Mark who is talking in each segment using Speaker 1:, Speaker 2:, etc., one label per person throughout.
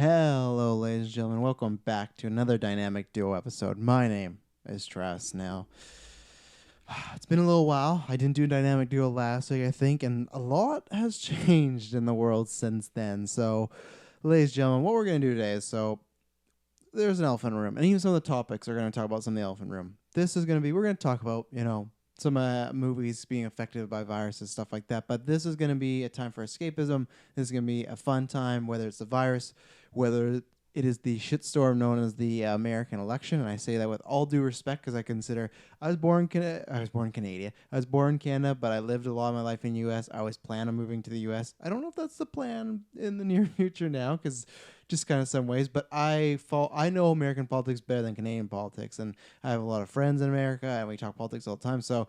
Speaker 1: Hello, ladies and gentlemen. Welcome back to another Dynamic Duo episode. My name is Travis. Now, it's been a little while. I didn't do Dynamic Duo last week, I think, and a lot has changed in the world since then. So, ladies and gentlemen, what we're going to do today is there's an elephant room, and even some of the topics are going to talk about some of the elephant room. This is going to be, we're going to talk about, some movies being affected by viruses, stuff like that. But this is going to be a time for escapism. This is going to be a fun time, whether it's the virus, whether it is the shitstorm known as the American election. And I say that with all due respect because I was born in Canada. I was born in Canada, but I lived a lot of my life in the U.S. I always plan on moving to the U.S. I don't know if that's the plan in the near future now because just kind of some ways, but I know American politics better than Canadian politics, and I have a lot of friends in America, and we talk politics all the time. So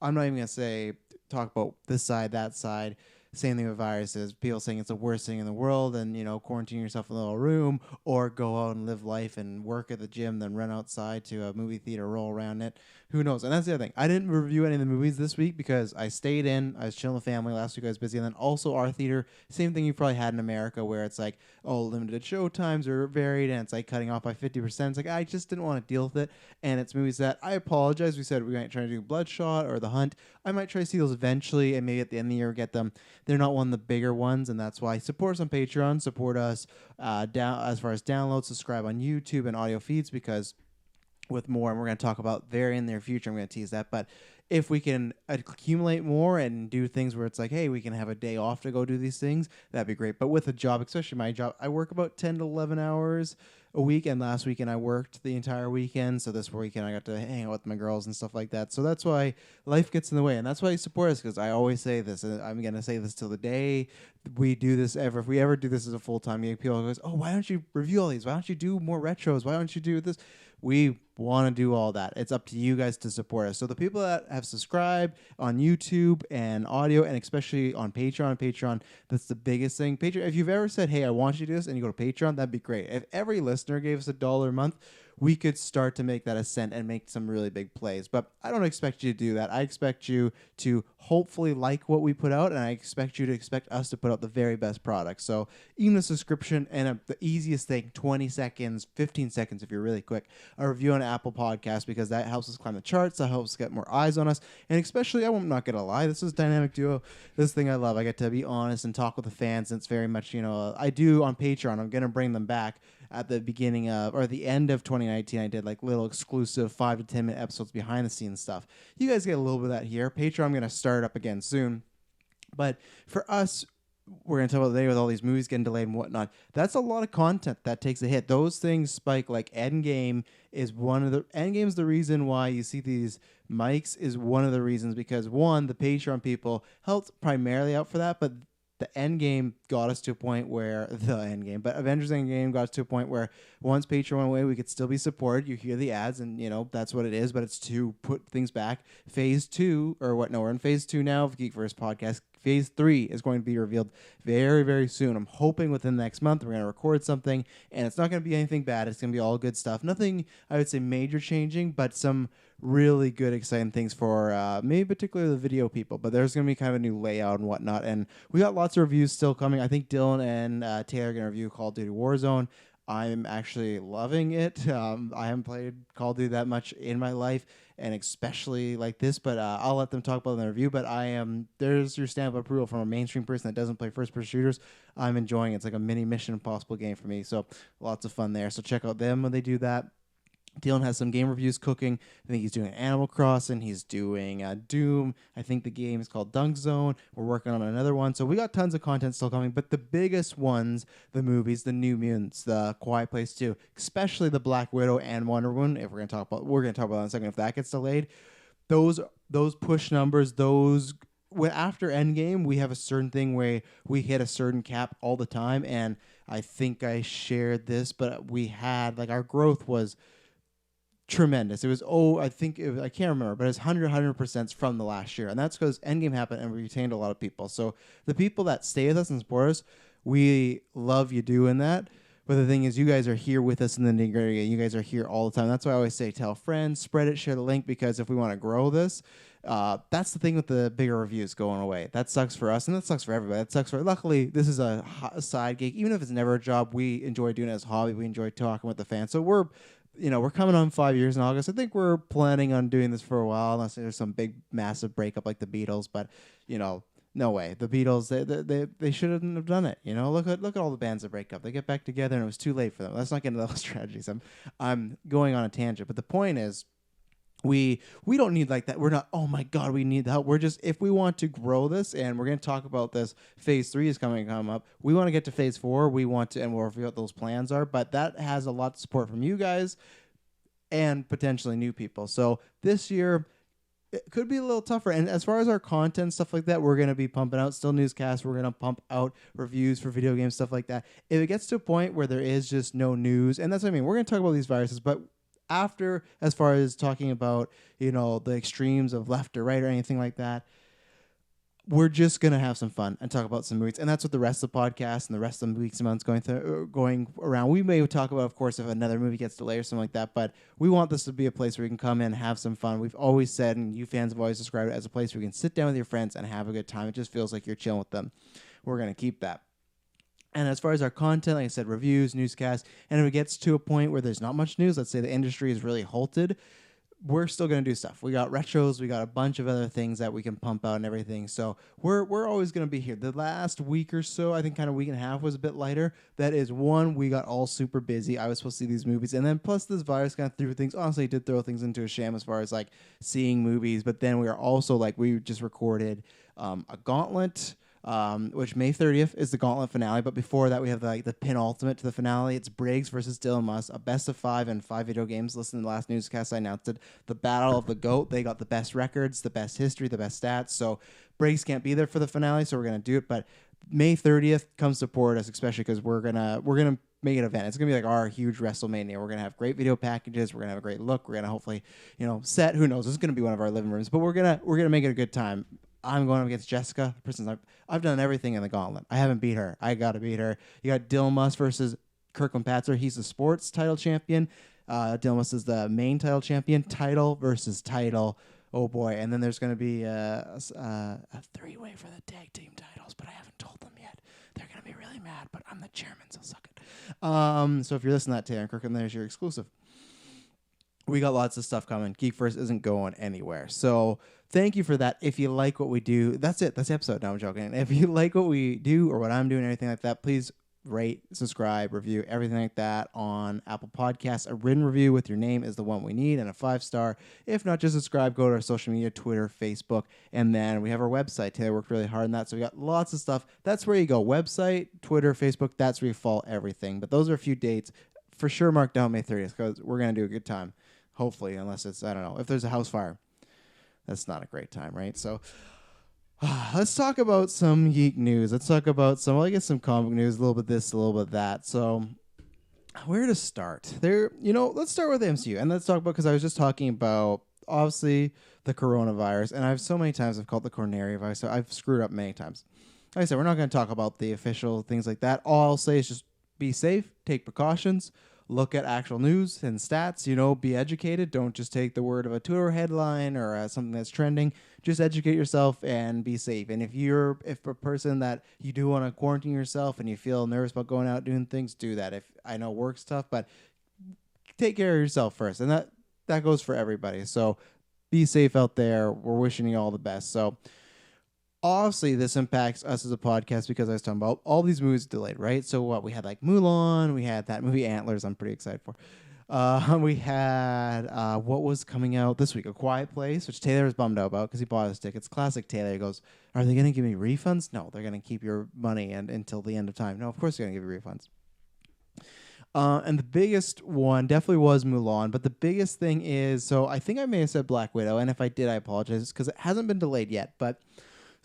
Speaker 1: I'm not even gonna talk about this side, that side. Same thing with viruses. People saying it's the worst thing in the world, and quarantine yourself in a little room, or go out and live life and work at the gym, then run outside to a movie theater, roll around it. Who knows? And that's the other thing. I didn't review any of the movies this week because I stayed in. I was chilling with family. Last week I was busy, and then also our theater. Same thing you probably had in America, where it's like, oh, limited show times are varied, and it's like cutting off by 50%. It's like I just didn't want to deal with it, and it's movies that I apologize. We said we might try to do Bloodshot or The Hunt. I might try to see those eventually, and maybe at the end of the year get them. They're not one of the bigger ones, and that's why support us on Patreon, support us down as far as downloads, subscribe on YouTube and audio feeds, because with more, and we're going to talk about very in the near future, I'm going to tease that, but if we can accumulate more and do things where it's like, hey, we can have a day off to go do these things, that'd be great. But with a job, especially my job, I work about 10 to 11 hours a week, and last weekend I worked the entire weekend, so this weekend I got to hang out with my girls and stuff like that. So that's why life gets in the way, and that's why you support us, because I always say this, and I'm going to say this till the day we do this ever. If we ever do this as a full-time gig, people goes, oh, why don't you review all these? Why don't you do more retros? Why don't you do this? We want to do all that. It's up to you guys to support us. So the people that have subscribed on YouTube and audio, and especially on Patreon, that's the biggest thing. Patreon, if you've ever said, hey, I want you to do this, and you go to Patreon, that'd be great. If every listener gave us $1 a month, we could start to make that ascent and make some really big plays. But I don't expect you to do that. I expect you to hopefully like what we put out, and I expect you to expect us to put out the very best product. So even a subscription and the easiest thing, 20 seconds, 15 seconds if you're really quick, a review on Apple Podcasts, because that helps us climb the charts, that helps get more eyes on us, and especially, I'm not going to lie, this is Dynamic Duo, this thing I love. I get to be honest and talk with the fans, and it's very much, I do on Patreon, I'm going to bring them back at the beginning of, or the end of 2019, I did like little exclusive 5 to 10 minute episodes behind the scenes stuff. You guys get a little bit of that here. Patreon, I'm going to start up again soon. But for us, we're going to talk about today with all these movies getting delayed and whatnot. That's a lot of content that takes a hit. Those things spike. Like Endgame's the reason why you see these mics, is one of the reasons, because one, the Patreon people helped primarily out for that, but the Endgame got us to a point where Avengers Endgame got us to a point where once Patreon went away, we could still be supported. You hear the ads, and that's what it is. But it's to put things back. Phase 2, or what? No, we're in Phase 2 now of GeekVerse podcast. Phase 3 is going to be revealed very, very soon. I'm hoping within the next month we're going to record something, and it's not going to be anything bad. It's going to be all good stuff. Nothing, I would say, major changing, but some really good, exciting things for maybe particularly the video people. But there's going to be kind of a new layout and whatnot, and we got lots of reviews still coming. I think Dylan and Taylor are going to review Call of Duty Warzone. I'm actually loving it. I haven't played Call of Duty that much in my life, and especially like this, but I'll let them talk about it in the review. But there's your stamp of approval from a mainstream person that doesn't play first-person shooters. I'm enjoying it. It's like a mini Mission Impossible game for me, so lots of fun there. So check out them when they do that. Dylan has some game reviews cooking. I think he's doing Animal Crossing. He's doing Doom. I think the game is called Dunk Zone. We're working on another one. So we got tons of content still coming. But the biggest ones, the movies, the New Mutants, the Quiet Place 2, especially the Black Widow and Wonder Woman, we're going to talk about that in a second if that gets delayed. Those push numbers, after Endgame, we have a certain thing where we hit a certain cap all the time. And I think I shared this, but we had, our growth was tremendous. It was, I can't remember, but it's 100% from the last year. And that's because Endgame happened and we retained a lot of people. So the people that stay with us and support us, we love you doing that. But the thing is, you guys are here with us in the nitty-gritty. You guys are here all the time. That's why I always say, tell friends, spread it, share the link, because if we want to grow this, That's the thing with the bigger reviews going away. That sucks for us, and that sucks for everybody. That sucks for. Luckily, this is a side gig. Even if it's never a job, we enjoy doing it as a hobby. We enjoy talking with the fans. So we're coming on 5 years in August. I think we're planning on doing this for a while, unless there's some big, massive breakup like the Beatles. But no way. The Beatles, they shouldn't have done it. Look at all the bands that break up. They get back together, and it was too late for them. Let's not get into those tragedies. I'm going on a tangent, but the point is, we don't need like that. We're not, oh my God, we need the help. We're just, if we want to grow this, and we're going to talk about this, phase 3 is come up. We want to get to phase 4. We want to, and we'll reveal what those plans are. But that has a lot of support from you guys and potentially new people. So this year, it could be a little tougher. And as far as our content, stuff like that, we're going to be pumping out still newscasts. We're going to pump out reviews for video games, stuff like that. If it gets to a point where there is just no news, and that's what I mean, we're going to talk about these viruses, but after, as far as talking about, the extremes of left or right or anything like that, we're just going to have some fun and talk about some movies. And that's what the rest of the podcast and the rest of the weeks and months going around. We may talk about, of course, if another movie gets delayed or something like that, but we want this to be a place where we can come in and have some fun. We've always said, and you fans have always described it as a place where you can sit down with your friends and have a good time. It just feels like you're chilling with them. We're going to keep that. And as far as our content, like I said, reviews, newscasts, and if it gets to a point where there's not much news, let's say the industry is really halted, we're still going to do stuff. We got retros, we got a bunch of other things that we can pump out and everything. So we're always going to be here. The last week or so, I think kind of week and a half was a bit lighter. That is one, we got all super busy. I was supposed to see these movies. And then plus this virus kind of threw things. Honestly, it did throw things into a sham as far as like seeing movies. But then we are also like, we just recorded a Gauntlet, which May 30th is the Gauntlet finale. But before that, we have the penultimate to the finale. It's Briggs versus Dylan Musk, a best of 5 and 5 video games. Listen to the last newscast I announced it. The Battle of the GOAT. They got the best records, the best history, the best stats. So Briggs can't be there for the finale, so we're going to do it. But May 30th, come support us, especially because we're gonna make an event. It's gonna be like our huge WrestleMania. We're gonna have great video packages. We're gonna have a great look. We're gonna hopefully, set. Who knows? This is gonna be one of our living rooms, but we're gonna make it a good time. I'm going up against Jessica. The person I've done everything in the Gauntlet. I haven't beat her. I gotta beat her. You got Dylan Musk versus Kirklin Patzer. He's the sports title champion. Dylan Musk is the main title champion. Title versus title. Oh boy! And then there's gonna be a 3-way for the tag team titles, but I haven't told them yet. They're gonna be really mad, but I'm the chairman, so suck it. So if you're listening to that, Taylor Kirklin, there's your exclusive. We got lots of stuff coming. GeekVerse isn't going anywhere. So thank you for that. If you like what we do, that's it. That's the episode. No, I'm joking. If you like what we do or what I'm doing, anything like that, please rate, subscribe, review, everything like that on Apple Podcasts. A written review with your name is the one we need, and a 5-star. If not, just subscribe. Go to our social media, Twitter, Facebook, and then we have our website. Taylor worked really hard on that, so we got lots of stuff. That's where you go. Website, Twitter, Facebook, that's where you follow everything. But those are a few dates. For sure, mark down May 30th, because we're going to do a good time. Hopefully, unless it's, I don't know, if there's a house fire. That's not a great time, right? So let's talk about some geek news. Let's talk about I guess some comic news, a little bit this, a little bit that. So where to start? Let's start with the MCU. And let's talk about, because I was just talking about, obviously, the coronavirus. And I've so many times I've called it the coronary virus. So I've screwed up many times. Like I said, we're not going to talk about the official things like that. All I'll say is just be safe, take precautions. Look at actual news and stats, be educated. Don't just take the word of a Twitter headline or something that's trending. Just educate yourself and be safe. And if a person that you do want to quarantine yourself and you feel nervous about going out doing things, do that. If I know work's tough, but take care of yourself first. And that goes for everybody. So be safe out there. We're wishing you all the best. So obviously, this impacts us as a podcast because I was talking about all these movies delayed, right? So we had like Mulan, we had that movie Antlers I'm pretty excited for. We had what was coming out this week, A Quiet Place, which Taylor was bummed out about because he bought his tickets. Classic Taylor. He goes, are they going to give me refunds? No, they're going to keep your money until the end of time. No, of course they're going to give you refunds. And the biggest one definitely was Mulan, but the biggest thing is, so I think I may have said Black Widow, and if I did, I apologize because it hasn't been delayed yet, but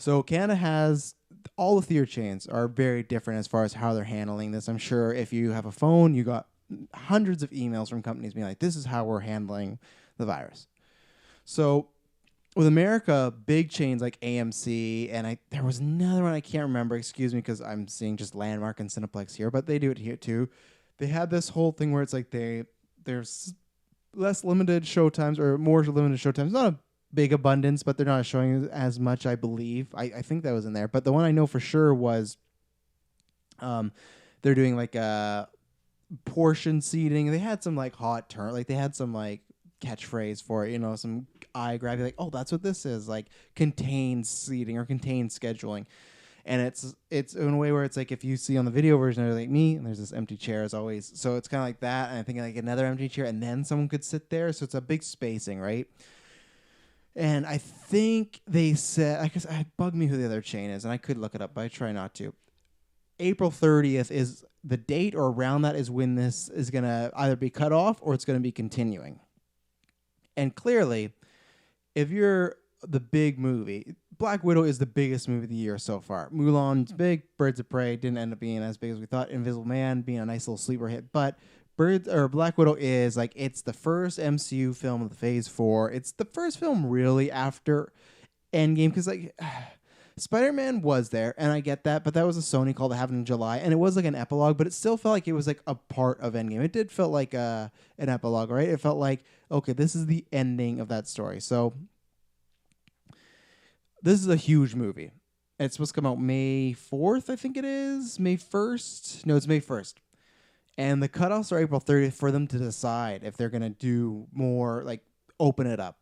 Speaker 1: so Canada has, all the theater chains are very different as far as how they're handling this. I'm sure if you have a phone, you got hundreds of emails from companies being like, this is how we're handling the virus. So with America, big chains like AMC, and there was another one I can't remember, excuse me, because I'm seeing just Landmark and Cineplex here, but they do it here too. They had this whole thing where it's like there's less limited showtimes or more limited showtimes. Not a big abundance, but they're not showing as much, I believe. I think that was in there. But the one I know for sure was um, they're doing like a portion seating. They had some like hot turn, like they had some like catchphrase for it, some eye grab. Like, oh, that's what this is, like contained seating or contained scheduling. And it's in a way where it's like if you see on the video version, they're like me, and there's this empty chair as always. So it's kind of like that, and I think like another empty chair, and then someone could sit there. So it's a big spacing, right? And I think they said, I guess it bugged me who the other chain is, and I could look it up, but I try not to. April 30th is the date, or around that is when this is going to either be cut off or it's going to be continuing. And clearly, if you're the big movie, Black Widow is the biggest movie of the year so far. Mulan's big, Birds of Prey didn't end up being as big as we thought, Invisible Man being a nice little sleeper hit, but Black Widow is like, it's the first MCU film of the Phase 4. It's the first film really after Endgame, because like Spider-Man was there, and I get that, but that was a Sony call that happened in July, and it was like an epilogue, but it still felt like it was like a part of Endgame. It did feel like an epilogue, right? It felt like, okay, this is the ending of that story. So this is a huge movie. It's supposed to come out May 4th, I think it is. May 1st? No, it's May 1st. And the cutoffs are April 30th for them to decide if they're going to do more, like open it up.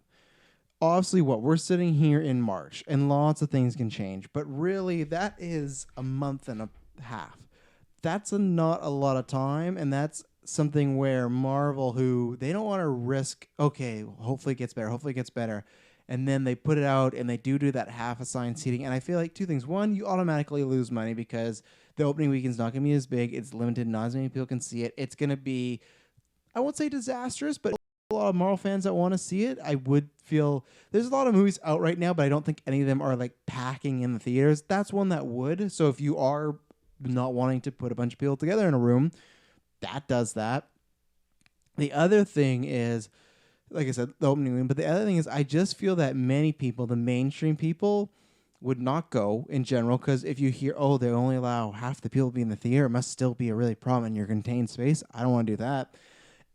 Speaker 1: Obviously, we're sitting here in March, and lots of things can change. But really, that is a month and a half. That's not a lot of time, and that's something where Marvel, who they don't want to risk, okay, hopefully it gets better. And then they put it out, and they do that half assigned seating. And I feel like two things. One, you automatically lose money because the opening weekend's not going to be as big. It's limited. Not as many people can see it. It's going to be, I won't say disastrous, but a lot of Marvel fans that want to see it. I would feel there's a lot of movies out right now, but I don't think any of them are like packing in the theaters. That's one that would. So if you are not wanting to put a bunch of people together in a room, that does that. The other thing is, like I said, the opening weekend, but the other thing is I just feel that many people, the mainstream people, would not go in general, because if you hear, oh, they only allow half the people to be in the theater, it must still be a really problem in your contained space. I don't want to do that.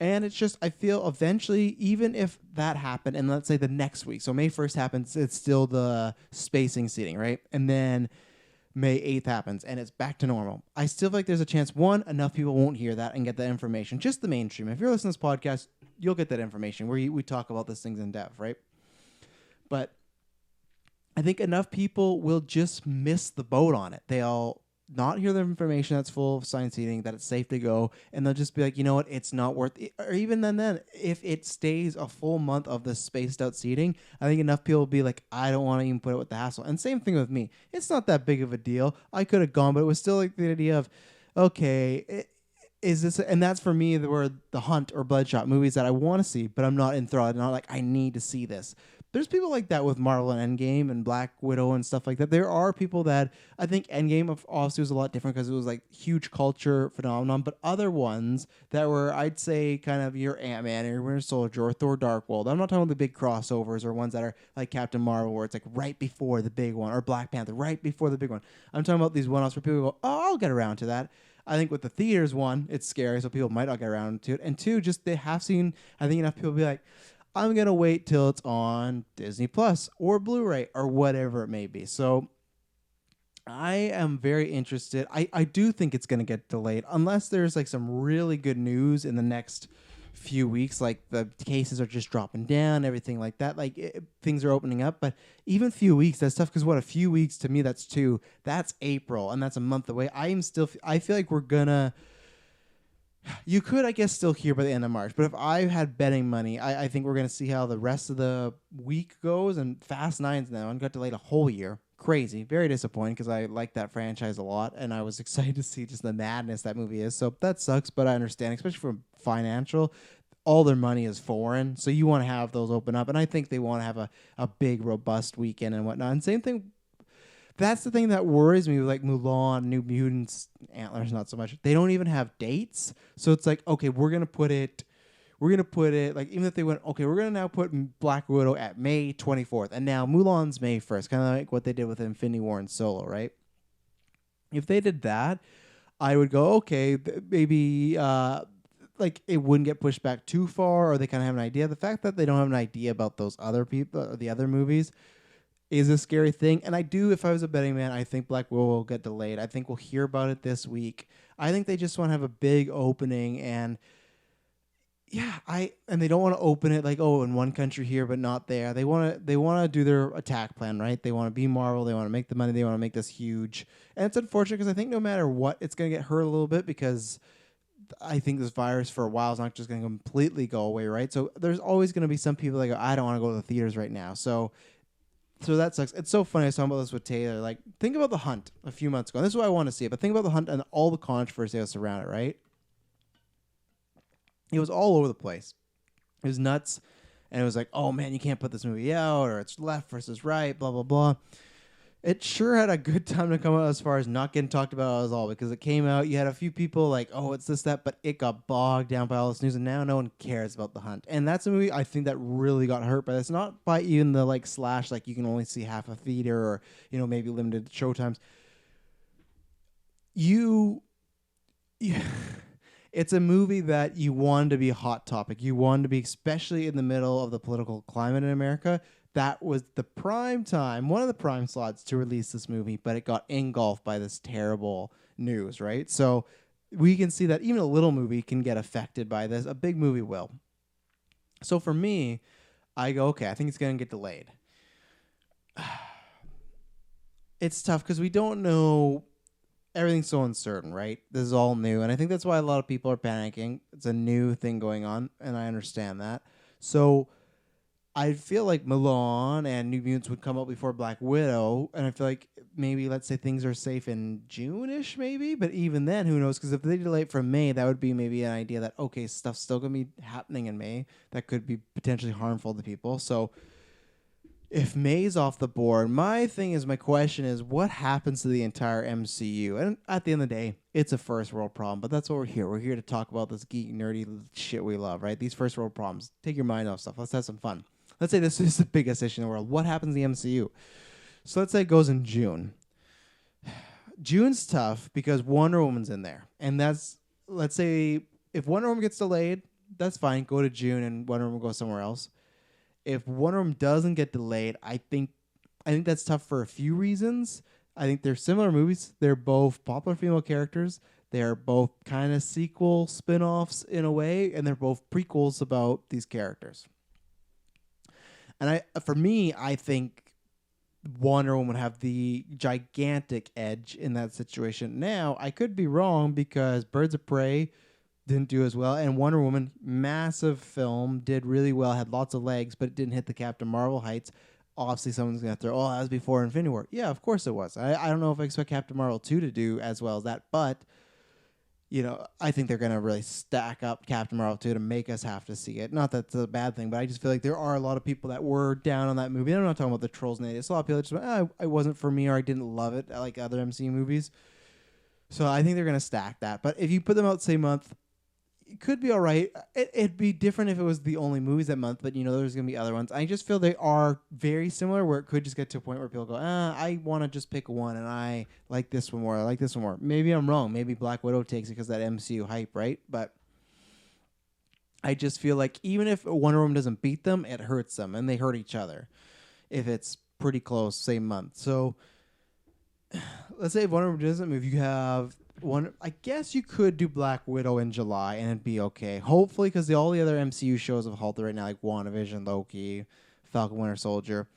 Speaker 1: And it's just, I feel eventually, even if that happened, and let's say the next week, so May 1st happens, it's still the spacing seating, right? And then May 8th happens, and it's back to normal. I still feel like there's a chance, one, enough people won't hear that and get that information. Just the mainstream. If you're listening to this podcast, you'll get that information where we talk about these things in depth, right? But I think enough people will just miss the boat on it. They'll not hear the information that's full of science seating, that it's safe to go, and they'll just be like, you know what, it's not worth it. Or even then, if it stays a full month of the spaced out seating, I think enough people will be like, I don't want to even put it with the hassle. And same thing with me. It's not that big of a deal. I could have gone, but it was still like the idea of, okay, is this, and that's for me where the Hunt or Bloodshot movies that I want to see, but I'm not enthralled. Not like I need to see this. There's people like that with Marvel and Endgame and Black Widow and stuff like that. There are people that I think Endgame obviously was a lot different because it was like huge culture phenomenon, but other ones that were, I'd say, kind of your Ant-Man or your Winter Soldier or Thor Dark World. I'm not talking about the big crossovers or ones that are like Captain Marvel where it's like right before the big one, or Black Panther right before the big one. I'm talking about these one-offs where people go, oh, I'll get around to that. I think with the theaters, one, it's scary, so people might not get around to it. And two, just they have seen, I think enough people be like, I'm going to wait till it's on Disney Plus or Blu-ray or whatever it may be. So I am very interested. I do think it's going to get delayed unless there's like some really good news in the next few weeks, like the cases are just dropping down, everything like that. Like things are opening up, but even a few weeks, that's tough because what, a few weeks to me, that's April, and that's a month away. I feel like we're gonna. You could, I guess, still hear by the end of March. But if I had betting money, I think we're going to see how the rest of the week goes. And Fast 9's now and got delayed a whole year. Crazy. Very disappointing because I like that franchise a lot. And I was excited to see just the madness that movie is. So that sucks, but I understand, especially from financial. All their money is foreign. So you want to have those open up. And I think they want to have a big, robust weekend and whatnot. And same thing. That's the thing that worries me with like Mulan, New Mutants, Antlers, not so much. They don't even have dates. So it's like, okay, we're going to put it, like, even if they went, okay, we're going to now put Black Widow at May 24th. And now Mulan's May 1st, kind of like what they did with Infinity War and Solo, right? If they did that, I would go, okay, maybe, like it wouldn't get pushed back too far, or they kind of have an idea. The fact that they don't have an idea about those other people or the other movies is a scary thing. And I do, if I was a betting man, I think Black Widow will get delayed. I think we'll hear about it this week. I think they just want to have a big opening, and yeah, and they don't want to open it like, oh, in one country here but not there. They want to do their attack plan, right? They want to be Marvel, they want to make the money, they want to make this huge. And it's unfortunate because I think no matter what, it's going to get hurt a little bit because I think this virus for a while is not just going to completely go away, right? So there's always going to be some people that go, I don't want to go to the theaters right now. So that sucks. It's so funny. I was talking about this with Taylor. Like, think about The Hunt a few months ago. And this is why I want to see it. But think about The Hunt and all the controversy that was around it, right? It was all over the place. It was nuts. And it was like, oh, man, you can't put this movie out, or it's left versus right, blah, blah, blah. It sure had a good time to come out as far as not getting talked about at all, because it came out. You had a few people like, oh, it's this, that, but it got bogged down by all this news, and now no one cares about The Hunt. And that's a movie I think that really got hurt by this. Not by even the like slash, like you can only see half a theater, or maybe limited showtimes. Yeah, it's a movie that you want to be a hot topic. You want to be, especially in the middle of the political climate in America. That was the prime time, one of the prime slots to release this movie, but it got engulfed by this terrible news, right? So we can see that even a little movie can get affected by this. A big movie will. So for me, I go, okay, I think it's going to get delayed. It's tough because we don't know. Everything's so uncertain, right? This is all new, and I think that's why a lot of people are panicking. It's a new thing going on, and I understand that. So I feel like Milan and New Mutants would come out before Black Widow, and I feel like maybe, let's say, things are safe in June-ish, maybe, but even then, who knows? Because if they delay it from May, that would be maybe an idea that, okay, stuff's still going to be happening in May that could be potentially harmful to people. So if May's off the board, my question is, what happens to the entire MCU? And at the end of the day, it's a first world problem, but that's what we're here. We're here to talk about this geek, nerdy shit we love, right? These first world problems. Take your mind off stuff. Let's have some fun. Let's say this is the biggest issue in the world. What happens in the MCU? So let's say it goes in June. June's tough because Wonder Woman's in there. And let's say if Wonder Woman gets delayed, that's fine. Go to June and Wonder Woman goes somewhere else. If Wonder Woman doesn't get delayed, I think that's tough for a few reasons. I think they're similar movies. They're both popular female characters. They're both kind of sequel spin-offs in a way, and they're both prequels about these characters. And for me, I think Wonder Woman would have the gigantic edge in that situation. Now, I could be wrong because Birds of Prey didn't do as well, and Wonder Woman, massive film, did really well, had lots of legs, but it didn't hit the Captain Marvel heights. Obviously, someone's going to throw, that was before Infinity War. Yeah, of course it was. I don't know if I expect Captain Marvel 2 to do as well as that, but I think they're going to really stack up Captain Marvel 2 to make us have to see it. Not that it's a bad thing, but I just feel like there are a lot of people that were down on that movie. And I'm not talking about the trolls and idiots. A lot of people that just went, it wasn't for me, or I didn't love it like other MCU movies. So I think they're going to stack that. But if you put them out same month, it could be all right. It'd be different if it was the only movies that month, but there's going to be other ones. I just feel they are very similar, where it could just get to a point where people go, I want to just pick one, and I like this one more, I like this one more. Maybe I'm wrong. Maybe Black Widow takes it because that MCU hype, right? But I just feel like even if Wonder Woman doesn't beat them, it hurts them, and they hurt each other if it's pretty close, same month. So let's say if Wonder Woman doesn't move, you have one. I guess you could do Black Widow in July and it'd be okay. Hopefully, because all the other MCU shows have halted right now, like WandaVision, Loki, Falcon Winter Soldier.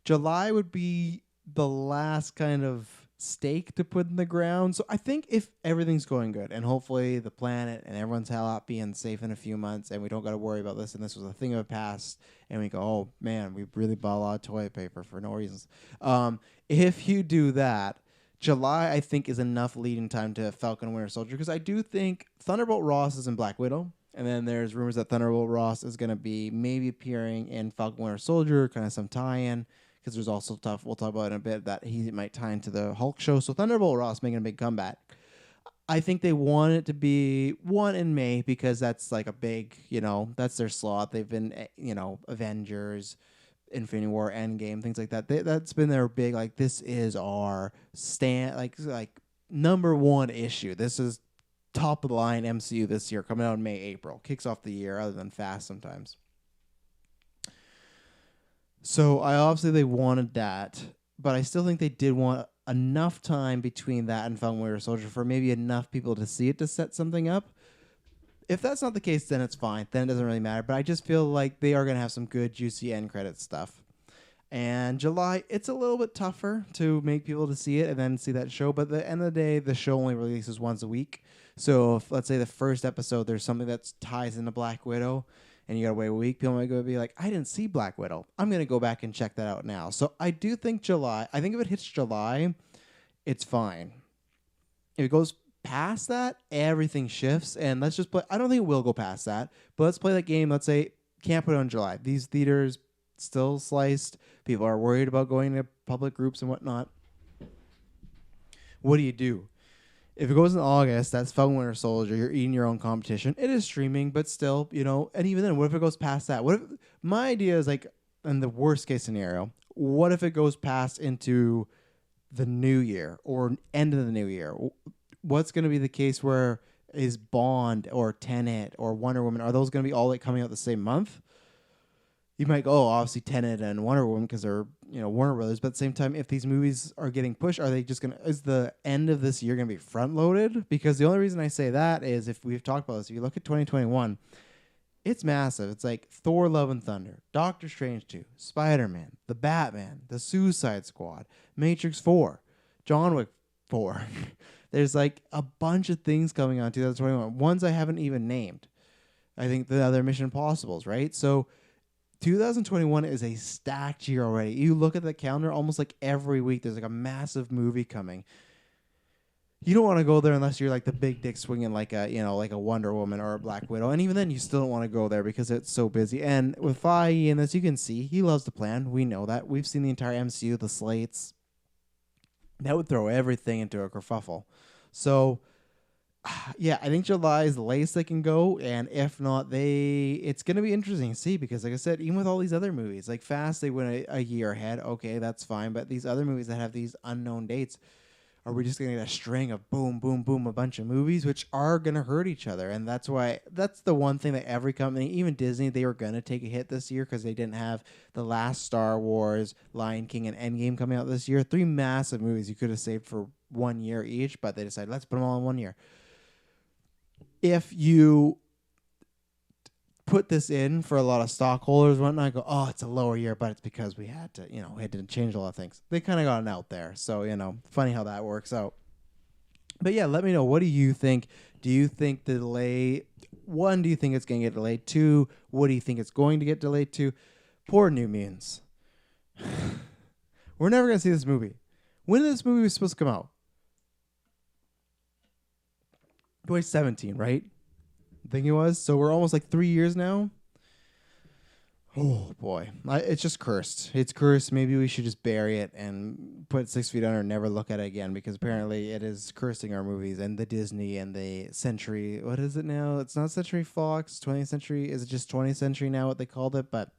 Speaker 1: July would be the last kind of stake to put in the ground. So I think if everything's going good, and hopefully the planet and everyone's happy and safe in a few months, and we don't got to worry about this, and this was a thing of the past, and we go, oh man, we really bought a lot of toilet paper for no reasons. If you do that, July, I think, is enough leading time to Falcon and Winter Soldier, because I do think Thunderbolt Ross is in Black Widow, and then there's rumors that Thunderbolt Ross is going to be maybe appearing in Falcon Winter Soldier, kind of some tie-in, because there's also stuff we'll talk about in a bit that he might tie into the Hulk show. So Thunderbolt Ross making a big comeback. I think they want it to be one in May because that's like a big, that's their slot. They've been, Avengers, Infinity War, Endgame, things like that. That's been their big, this is our stand, like number one issue. This is top of the line MCU this year, coming out in May, April. Kicks off the year, other than Fast sometimes. So I obviously they wanted that, but I still think they did want enough time between that and Falcon Winter Soldier for maybe enough people to see it to set something up. If that's not the case, then it's fine. Then it doesn't really matter. But I just feel like they are going to have some good, juicy end credit stuff. And July, it's a little bit tougher to make people to see it and then see that show. But at the end of the day, the show only releases once a week. So if, let's say, the first episode, there's something that ties into Black Widow, and you got to wait a week, people might go be like, I didn't see Black Widow. I'm going to go back and check that out now. So I do think July, I think if it hits July, it's fine. If it goes past that, everything shifts. And let's just play, I don't think it will go past that, but let's play that game. Let's say, can't put it on July. These theaters still sliced. People are worried about going to public groups and whatnot. What do you do? If it goes in August, that's Falcon Winter Soldier. You're eating your own competition. It is streaming, but still, and even then, what if it goes past that? What if my idea is like, in the worst case scenario, what if it goes past into the new year or end of the new year? What's going to be the case where is Bond or Tenet or Wonder Woman, are those going to be all like coming out the same month? You might go, obviously Tenet and Wonder Woman because they're, Warner Brothers. But at the same time, if these movies are getting pushed, are they just going to, is the end of this year going to be front loaded? Because the only reason I say that is if we've talked about this, if you look at 2021, it's massive. It's like Thor, Love and Thunder, Doctor Strange 2, Spider-Man, The Batman, The Suicide Squad, Matrix 4, John Wick 4. There's like a bunch of things coming on 2021. Ones I haven't even named. I think the other Mission Impossibles, right? So 2021 is a stacked year already. You look at the calendar, almost like every week there's like a massive movie coming. You don't want to go there unless you're like the big dick swinging like a Wonder Woman or a Black Widow. And even then, you still don't want to go there because it's so busy. And with Feige in this, you can see he loves to plan. We know that. We've seen the entire MCU, the slates. That would throw everything into a kerfuffle. So, yeah, I think July is the latest they can go, and if not, it's going to be interesting to see because, like I said, even with all these other movies, like Fast, they went a year ahead. Okay, that's fine, but these other movies that have these unknown dates, are we just going to get a string of boom, boom, boom, a bunch of movies, which are going to hurt each other? And that's the one thing that every company, even Disney, they were going to take a hit this year because they didn't have the last Star Wars, Lion King, and Endgame coming out this year. 3 massive movies you could have saved for 1 year each, but they decided, let's put them all in 1 year. If you put this in for a lot of stockholders and whatnot, go, oh, it's a lower year, but it's because we had to, we had to change a lot of things. They kind of got it out there. So, funny how that works out. But yeah, let me know. What do you think? Do you think the delay, 1, do you think it's going to get delayed? 2, what do you think it's going to get delayed to? Poor New Mutants. We're never going to see this movie. When is this movie supposed to come out? 2017, right? I think it was. So we're almost like 3 years now. Oh boy, it's just cursed. It's cursed. Maybe we should just bury it and put it 6 feet under and never look at it again because apparently it is cursing our movies and the Disney and the Century. What is it now? It's not Century Fox. 20th Century. Is it just 20th Century now? What they called it, but.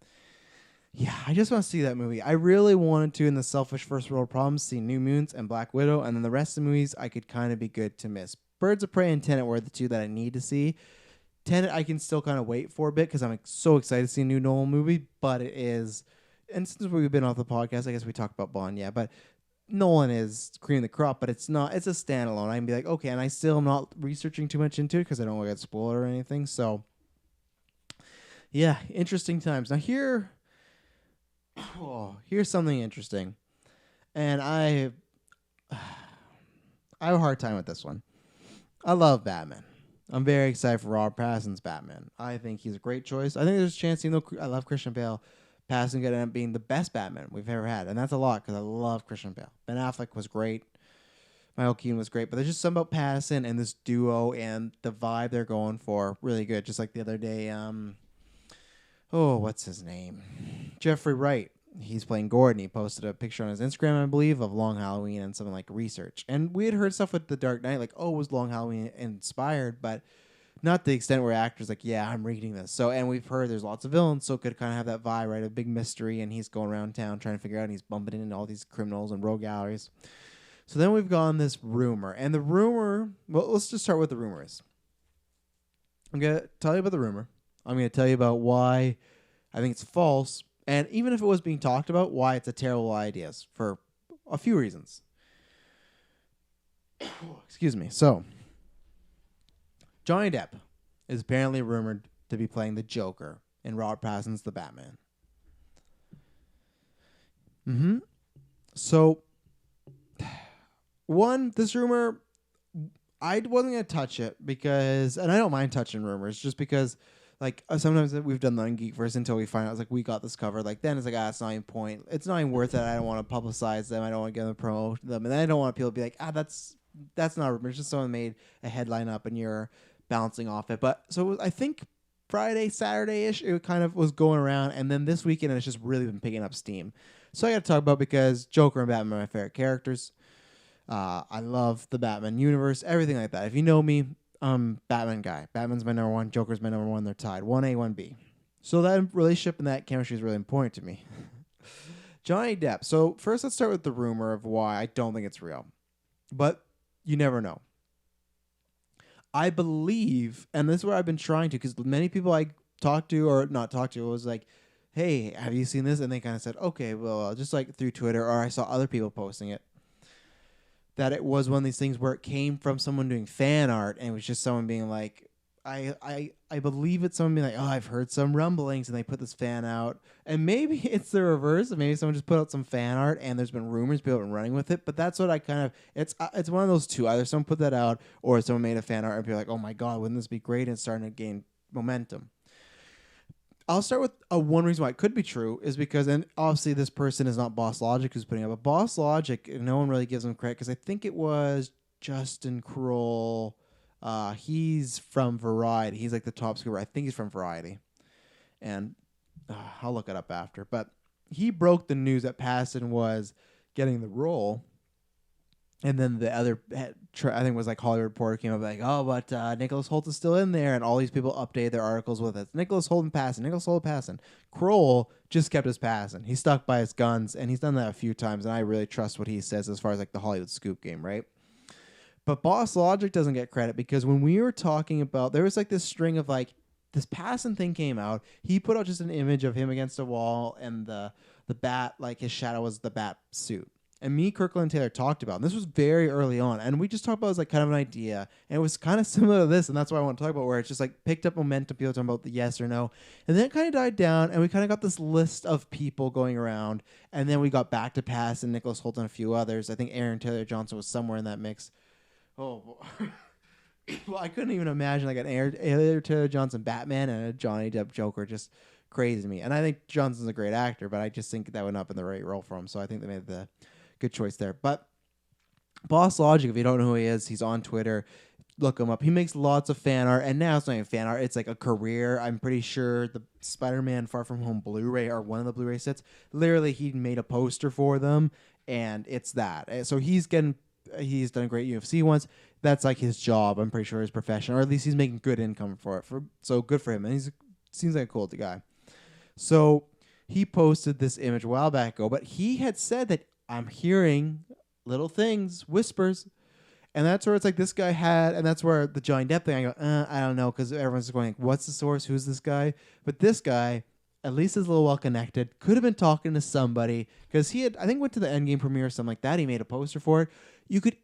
Speaker 1: Yeah, I just want to see that movie. I really wanted to, in the Selfish First World Problems, see New Mutants and Black Widow, and then the rest of the movies I could kind of be good to miss. Birds of Prey and Tenet were the 2 that I need to see. Tenet I can still kind of wait for a bit because I'm so excited to see a new Nolan movie, but it is, and since we've been off the podcast, I guess we talked about Bond, yeah, but Nolan is cream of the crop, but it's not, it's a standalone. I can be like, okay, and I still am not researching too much into it because I don't want to get spoiled or anything, so yeah, interesting times. Now here's something interesting, and I have a hard time with this one. I love Batman. I'm very excited for Robert Pattinson's Batman. I think he's a great choice. I think there's a chance, even though I love Christian Bale, Pattinson could end up being the best Batman we've ever had. And that's a lot because I love Christian Bale. Ben Affleck was great. Michael Keaton was great. But there's just something about Pattinson and this duo and the vibe they're going for. Really good. Just like the other day, what's his name? Jeffrey Wright. He's playing Gordon. He posted a picture on his Instagram, I believe, of Long Halloween and something like research. And we had heard stuff with The Dark Knight, like, was Long Halloween inspired? But not to the extent where actors like, yeah, I'm reading this. So, and we've heard there's lots of villains, so it could kind of have that vibe, right? A big mystery, and he's going around town trying to figure out, and he's bumping into all these criminals and rogue galleries. So then we've gone this rumor. And the rumor, well, let's just start with the rumors. I'm going to tell you about the rumor. I'm going to tell you about why I think it's false. And even if it was being talked about, why it's a terrible idea for a few reasons. Excuse me. So, Johnny Depp is apparently rumored to be playing the Joker in Robert Pattinson's The Batman. So, this rumor, I wasn't going to touch it because, and I don't mind touching rumors, just because, like, sometimes we've done that on GeekVerse until we find out, it's like, we got this covered. Like, then it's like, it's not even point. It's not even worth it. I don't want to publicize them. I don't want to get them to promote them. And I don't want people to be like, that's not a rumor. It's just someone made a headline up and you're bouncing off it. But so I think Friday, Saturday-ish, it kind of was going around. And then this weekend, it's just really been picking up steam. So I got to talk about, because Joker and Batman are my favorite characters. I love the Batman universe, everything like that. If you know me, Batman guy. Batman's my number one. Joker's my number one. They're tied. 1A, 1B. So that relationship and that chemistry is really important to me. Johnny Depp. So first, let's start with the rumor of why I don't think it's real. But you never know. I believe, and this is what I've been trying to, because many people I talked to, or not talked to, was like, hey, have you seen this? And they kind of said, okay, well, just like through Twitter, or I saw other people posting it, that it was one of these things where it came from someone doing fan art, and it was just someone being like, I believe it's someone being like, oh, I've heard some rumblings, and they put this fan out. And maybe it's the reverse. Maybe someone just put out some fan art, and there's been rumors, people have been running with it. But that's what I kind of, it's one of those two. Either someone put that out, or someone made a fan art, and people are like, oh my God, wouldn't this be great? And it's starting to gain momentum. I'll start with one reason why it could be true is because, and obviously this person is not Boss Logic who's putting up, but Boss Logic, no one really gives him credit, because I think it was Justin Kroll. He's from Variety. He's like the top scooper. I think he's from Variety. And I'll look it up after. But he broke the news that Pattinson was getting the role. And then the other, I think it was like Hollywood Reporter, came up like, oh, but Nicholas Hoult is still in there. And all these people updated their articles with it. Nicholas Hoult and Pattinson. Nicholas Hoult and Pattinson. Kroll just kept his Pattinson. He stuck by his guns. And he's done that a few times. And I really trust what he says as far as like the Hollywood scoop game, right? But Boss Logic doesn't get credit, because when we were talking about, there was like this string of like, this Pattinson thing came out. He put out just an image of him against a wall, and the bat, like his shadow was the bat suit. And me, Kirklin, and Taylor talked about, and this was very early on, and we just talked about it as like kind of an idea, and it was kind of similar to this, and that's what I want to talk about, where it's just like picked up momentum, people talking about the yes or no, and then it kind of died down, and we kind of got this list of people going around, and then we got back to Pass and Nicholas Hoult and a few others. I think Aaron Taylor Johnson was somewhere in that mix. Oh, well, I couldn't even imagine like an Aaron Taylor Johnson Batman and a Johnny Depp Joker. Just crazy to me. And I think Johnson's a great actor, but I just think that would not have been the right role for him. So I think they made the good choice there. But Boss Logic, if you don't know who he is, he's on Twitter. Look him up. He makes lots of fan art, and now it's not even fan art. It's like a career. I'm pretty sure the Spider-Man Far From Home Blu-ray, or one of the Blu-ray sets, literally he made a poster for them, and it's that. So he's done great UFC ones. That's like his job. I'm pretty sure his profession, or at least he's making good income for it. So good for him, and he seems like a cool guy. So he posted this image a while back ago, but he had said that I'm hearing little things, whispers. And that's where it's like this guy had, and that's where the Johnny Depp thing, I go, I don't know, because everyone's going, what's the source? Who's this guy? But this guy, at least is a little well connected, could have been talking to somebody, because he had, I think, went to the Endgame premiere or something like that. He made a poster for it. He could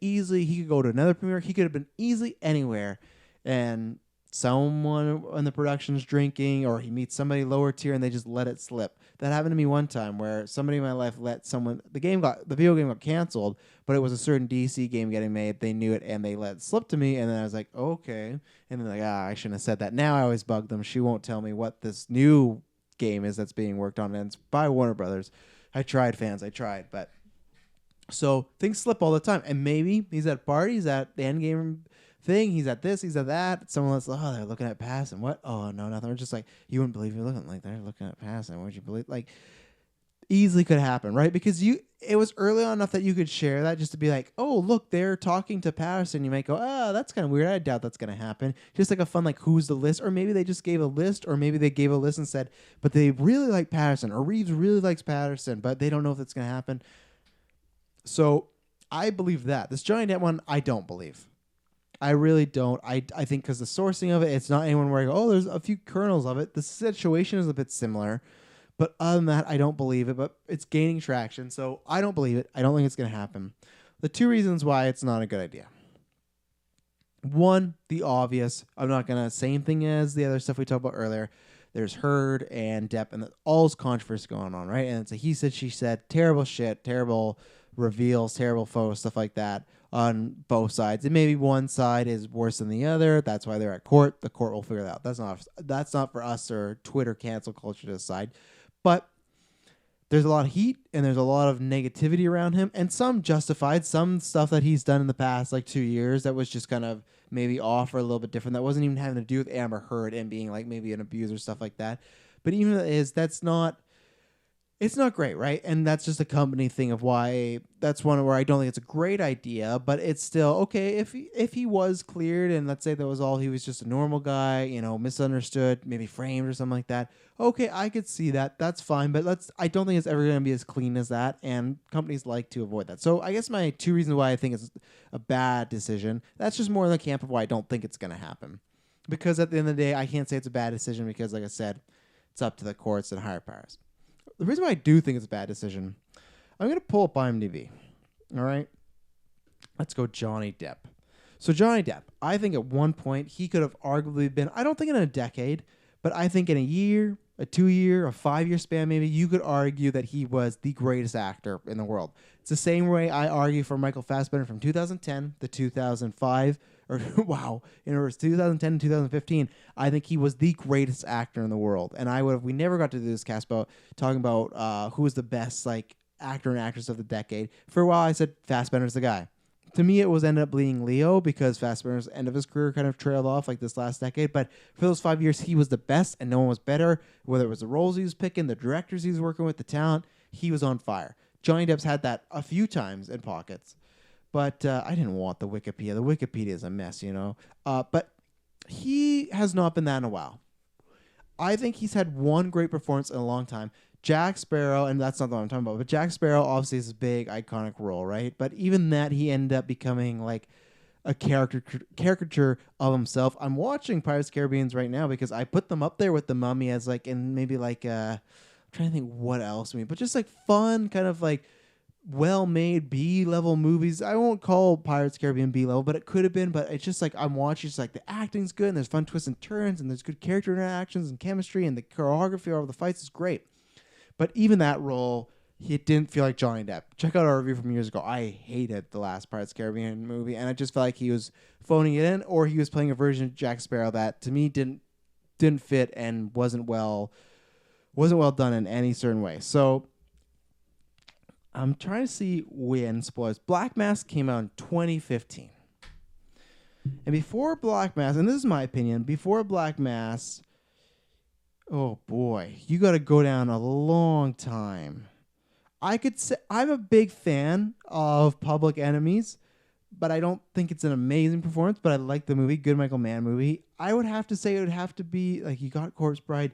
Speaker 1: go to another premiere. He could have been easily anywhere. And someone in the production's drinking, or he meets somebody lower tier and they just let it slip. That happened to me one time, where somebody in my life let someone, the video game got canceled, but it was a certain DC game getting made. They knew it and they let it slip to me, and then I was like, okay. And then like, I shouldn't have said that. Now I always bug them. She won't tell me what this new game is that's being worked on, and it's by Warner Brothers. I tried, but so things slip all the time. And maybe he's at parties, at the Endgame thing, he's at this, he's at that. Someone else, they're looking at Pass, and what? Oh, no, nothing. We're just like, you wouldn't believe you're looking, like they're looking at Pass, and would you believe? Like, easily could happen, right? Because it was early on enough that you could share that, just to be like, oh, look, they're talking to Patterson. You might go, that's kind of weird. I doubt that's going to happen. Just like a fun, like, who's the list? Or maybe they just gave a list, or maybe they gave a list and said, but they really like Patterson, or Reeves really likes Patterson, but they don't know if it's going to happen. So I believe that. This Johnny Depp one, I don't believe. I really don't. I think because the sourcing of it, it's not anyone where I go, oh, there's a few kernels of it. The situation is a bit similar. But other than that, I don't believe it. But it's gaining traction, so I don't believe it. I don't think it's going to happen. The two reasons why it's not a good idea. One, the obvious. I'm not going to same thing as the other stuff we talked about earlier. There's Heard and Depp, and all this controversy going on, right? And it's a he said, she said, terrible shit, terrible reveals, terrible photos, stuff like that on both sides. And maybe one side is worse than the other. That's why they're at court. The court will figure that out. That's not for us or Twitter cancel culture to decide. But there's a lot of heat and there's a lot of negativity around him, and some justified, some stuff that he's done in the past like 2 years that was just kind of maybe off or a little bit different. That wasn't even having to do with Amber Heard and being like maybe an abuser, stuff like that. But even if it is, it's not great, right? And that's just a company thing of why that's one where I don't think it's a great idea, but it's still okay if he was cleared and let's say that was all, he was just a normal guy, misunderstood, maybe framed or something like that. Okay, I could see that. That's fine, but I don't think it's ever going to be as clean as that, and companies like to avoid that. So I guess my two reasons why I think it's a bad decision, that's just more in the camp of why I don't think it's going to happen. Because at the end of the day, I can't say it's a bad decision because, like I said, it's up to the courts and higher powers. The reason why I do think it's a bad decision, I'm going to pull up IMDb. All right? Let's go Johnny Depp. So Johnny Depp, I think at one point he could have arguably been, I don't think in a decade, but I think in a year, a 2-year, a 5-year span maybe, you could argue that he was the greatest actor in the world. It's the same way I argue for Michael Fassbender from 2010 to 2005, or wow, in 2010 to 2015, I think he was the greatest actor in the world. And we never got to do this cast about talking about who was the best like actor and actress of the decade. For a while, I said Fassbender's the guy. To me, it was ended up being Leo because Fassbender's end of his career kind of trailed off like this last decade. But for those 5 years, he was the best and no one was better. Whether it was the roles he was picking, the directors he was working with, the talent, he was on fire. Johnny Depp's had that a few times in pockets. But I didn't want the Wikipedia. The Wikipedia is a mess, But he has not been that in a while. I think he's had one great performance in a long time. Jack Sparrow, and that's not the one I'm talking about, but Jack Sparrow obviously is a big, iconic role, right? But even that, he ended up becoming like a caricature of himself. I'm watching Pirates of the Caribbean right now because I put them up there with The Mummy as like, and maybe like, I'm trying to think what else, but just like fun, kind of like, well-made B-level movies. I won't call Pirates of the Caribbean B-level, but it could have been. But it's just like I'm watching. It's like the acting's good, and there's fun twists and turns, and there's good character interactions and chemistry, and the choreography over the fights is great. But even that role, it didn't feel like Johnny Depp. Check out our review from years ago. I hated the last Pirates of the Caribbean movie, and I just felt like he was phoning it in, or he was playing a version of Jack Sparrow that to me didn't fit and wasn't well done in any certain way. So I'm trying to see when spoilers. Black Mass came out in 2015. And before Black Mass, and this is my opinion, before Black Mass, oh boy, you got to go down a long time. I could say I'm a big fan of Public Enemies, but I don't think it's an amazing performance, but I like the movie, good Michael Mann movie. I would have to say it would have to be, like, you got Corpse Bride.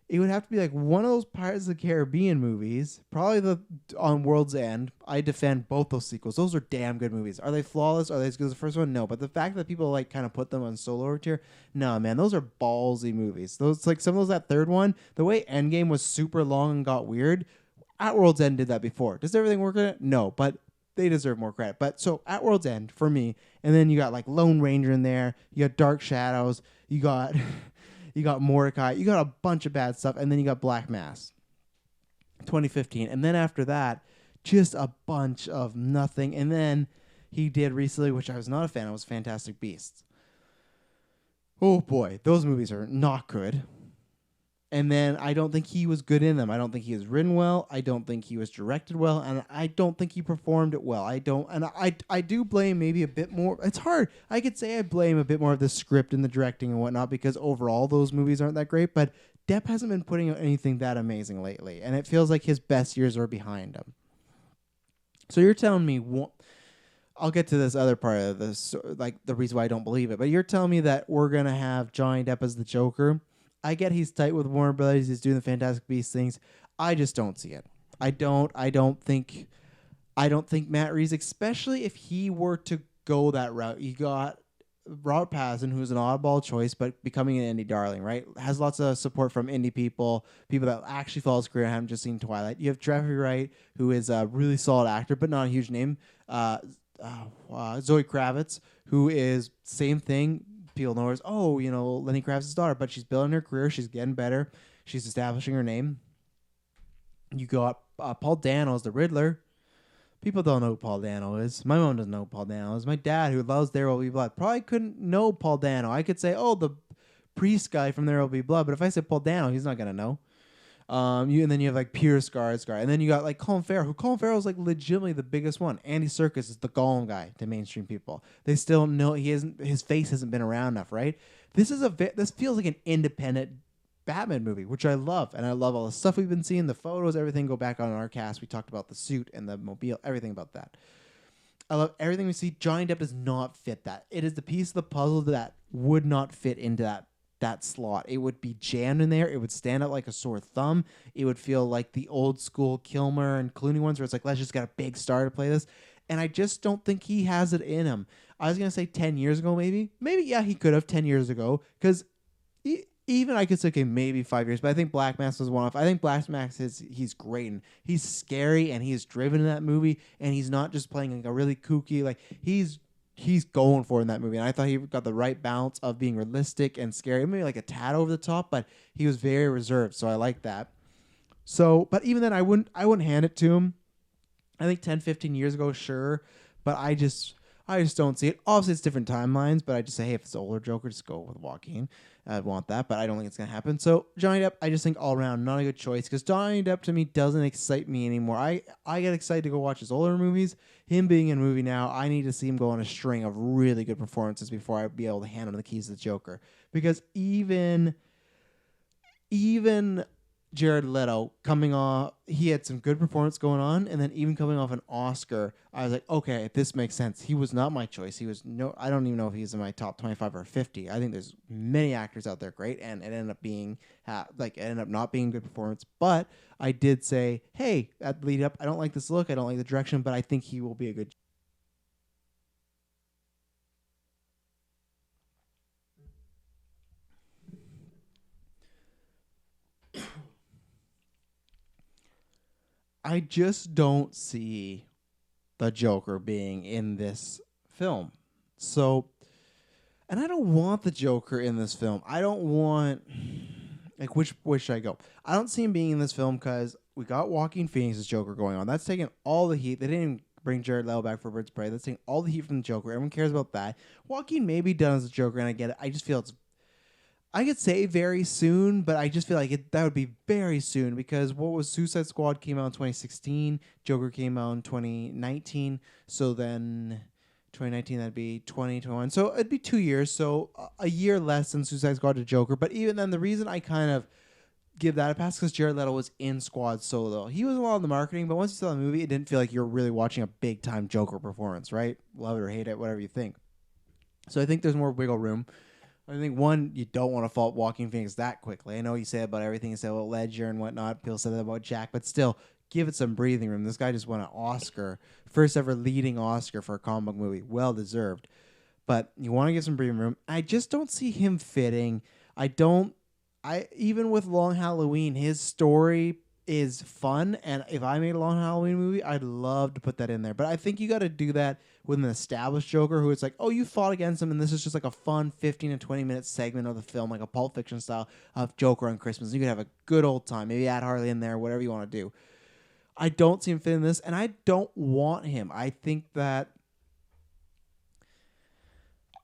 Speaker 1: It would have to be like one of those Pirates of the Caribbean movies, probably on World's End. I defend both those sequels. Those are damn good movies. Are they flawless? Are they as good as the first one? No. But the fact that people like kind of put them on solo tier, no, man, those are ballsy movies. Those like some of those, that third one, the way Endgame was super long and got weird, At World's End did that before. Does everything work in it? No, but they deserve more credit. But so At World's End for me, and then you got like Lone Ranger in there. You got Dark Shadows. You got you got M.O.D.O.K. You got a bunch of bad stuff, and then you got Black Mass, 2015, and then after that, just a bunch of nothing. And then he did recently, which I was not a fan of, was Fantastic Beasts. Oh boy, those movies are not good. And then I don't think he was good in them. I don't think he was written well. I don't think he was directed well. And I don't think he performed it well. I do blame maybe a bit more. It's hard. I could say I blame a bit more of the script and the directing and whatnot because overall those movies aren't that great. But Depp hasn't been putting out anything that amazing lately. And it feels like his best years are behind him. So you're telling me, I'll get to this other part of this, like the reason why I don't believe it. But you're telling me that we're going to have Johnny Depp as the Joker. I get he's tight with Warner Brothers. He's doing the Fantastic Beasts things. I just don't see it. I don't think I don't think Matt Reeves, especially if he were to go that route, you got Robert Pattinson, who's an oddball choice, but becoming an indie darling, right? Has lots of support from indie people, people that actually follow his career. I haven't just seen Twilight. You have Trevor Wright, who is a really solid actor, but not a huge name. Zoe Kravitz, who is same thing. People know her as, Lenny Kravitz's daughter, but she's building her career. She's getting better. She's establishing her name. You got Paul Dano as the Riddler. People don't know who Paul Dano is. My mom doesn't know who Paul Dano is. My dad, who loves There Will Be Blood, probably couldn't know Paul Dano. I could say, the priest guy from There Will Be Blood, but if I said Paul Dano, he's not gonna know. And then you have like Peter Skarsgård, and then you got like Colin Farrell, who Colin Farrell is like legitimately the biggest one. Andy Serkis is the Gollum guy to mainstream people. They still know his face hasn't been around enough, right? This feels like an independent Batman movie, which I love, and I love all the stuff we've been seeing, the photos, everything. Go back on our cast. We talked about the suit and the mobile, everything about that. I love everything we see. Johnny Depp does not fit that. It is the piece of the puzzle that would not fit into that slot. It would be jammed in there. It would stand out like a sore thumb. It would feel like the old school Kilmer and Clooney ones where it's like, let's just get a big star to play this. And I just don't think he has it in him. I was going to say 10 years ago, maybe. Maybe, yeah, he could have 10 years ago. Because even I could say, okay, maybe 5 years. But I think Black Mass was one off. I think Black Mass he's great. And he's scary and he's driven in that movie. And he's not just playing like a really kooky, like he's going for it in that movie. And I thought he got the right balance of being realistic and scary. Maybe like a tad over the top, but he was very reserved. So I like that. So, but even then I wouldn't hand it to him. I think 10, 15 years ago, sure. But I just don't see it. Obviously, it's different timelines, but I just say, hey, if it's an older Joker, just go with Joaquin. I want that, but I don't think it's going to happen. So Johnny Depp, I just think all around, not a good choice, because Johnny Depp to me doesn't excite me anymore. I get excited to go watch his older movies. Him being in a movie now, I need to see him go on a string of really good performances before I be able to hand him the keys to the Joker. Because even Jared Leto coming off, he had some good performance going on, and then even coming off an Oscar, I was like, okay, this makes sense. He was not my choice. I don't even know if he's in my top 25 or 50. I think there's many actors out there great, and it ended up not being a good performance. But I did say, hey, at the lead up, I don't like this look, I don't like the direction, but I think he will be a good. I just don't see the Joker being in this film. So, and I don't want the Joker in this film. I don't want, like, which should I go? I don't see him being in this film because we got Joaquin Phoenix's Joker going on. That's taking all the heat. They didn't even bring Jared Leto back for Birds of Prey. That's taking all the heat from the Joker. Everyone cares about that. Joaquin may be done as a Joker, and I get it. I just feel I could say very soon, but I just feel like that would be very soon because what was Suicide Squad came out in 2016, Joker came out in 2019, so then 2019 that'd be 2021. So it'd be 2 years, so a year less than Suicide Squad to Joker. But even then, the reason I kind of give that a pass because Jared Leto was in Squad Solo. He was a lot of the marketing, but once you saw the movie, it didn't feel like you're really watching a big time Joker performance, right? Love it or hate it, whatever you think. So I think there's more wiggle room. I think, one, you don't want to fault Joaquin Phoenix that quickly. I know you say about everything. You say about Ledger and whatnot. People said that about Jack. But still, give it some breathing room. This guy just won an Oscar. First ever leading Oscar for a comic book movie. Well deserved. But you want to give some breathing room. I just don't see him fitting. Even with Long Halloween, his story is fun. And if I made a Long Halloween movie, I'd love to put that in there. But I think you got to do that with an established Joker who it's like, oh, you fought against him, and this is just like a fun 15 to 20 minute segment of the film, like a Pulp Fiction style of Joker on Christmas. You could have a good old time. Maybe add Harley in there, whatever you want to do. I don't see him fit in this, and I don't want him. I think that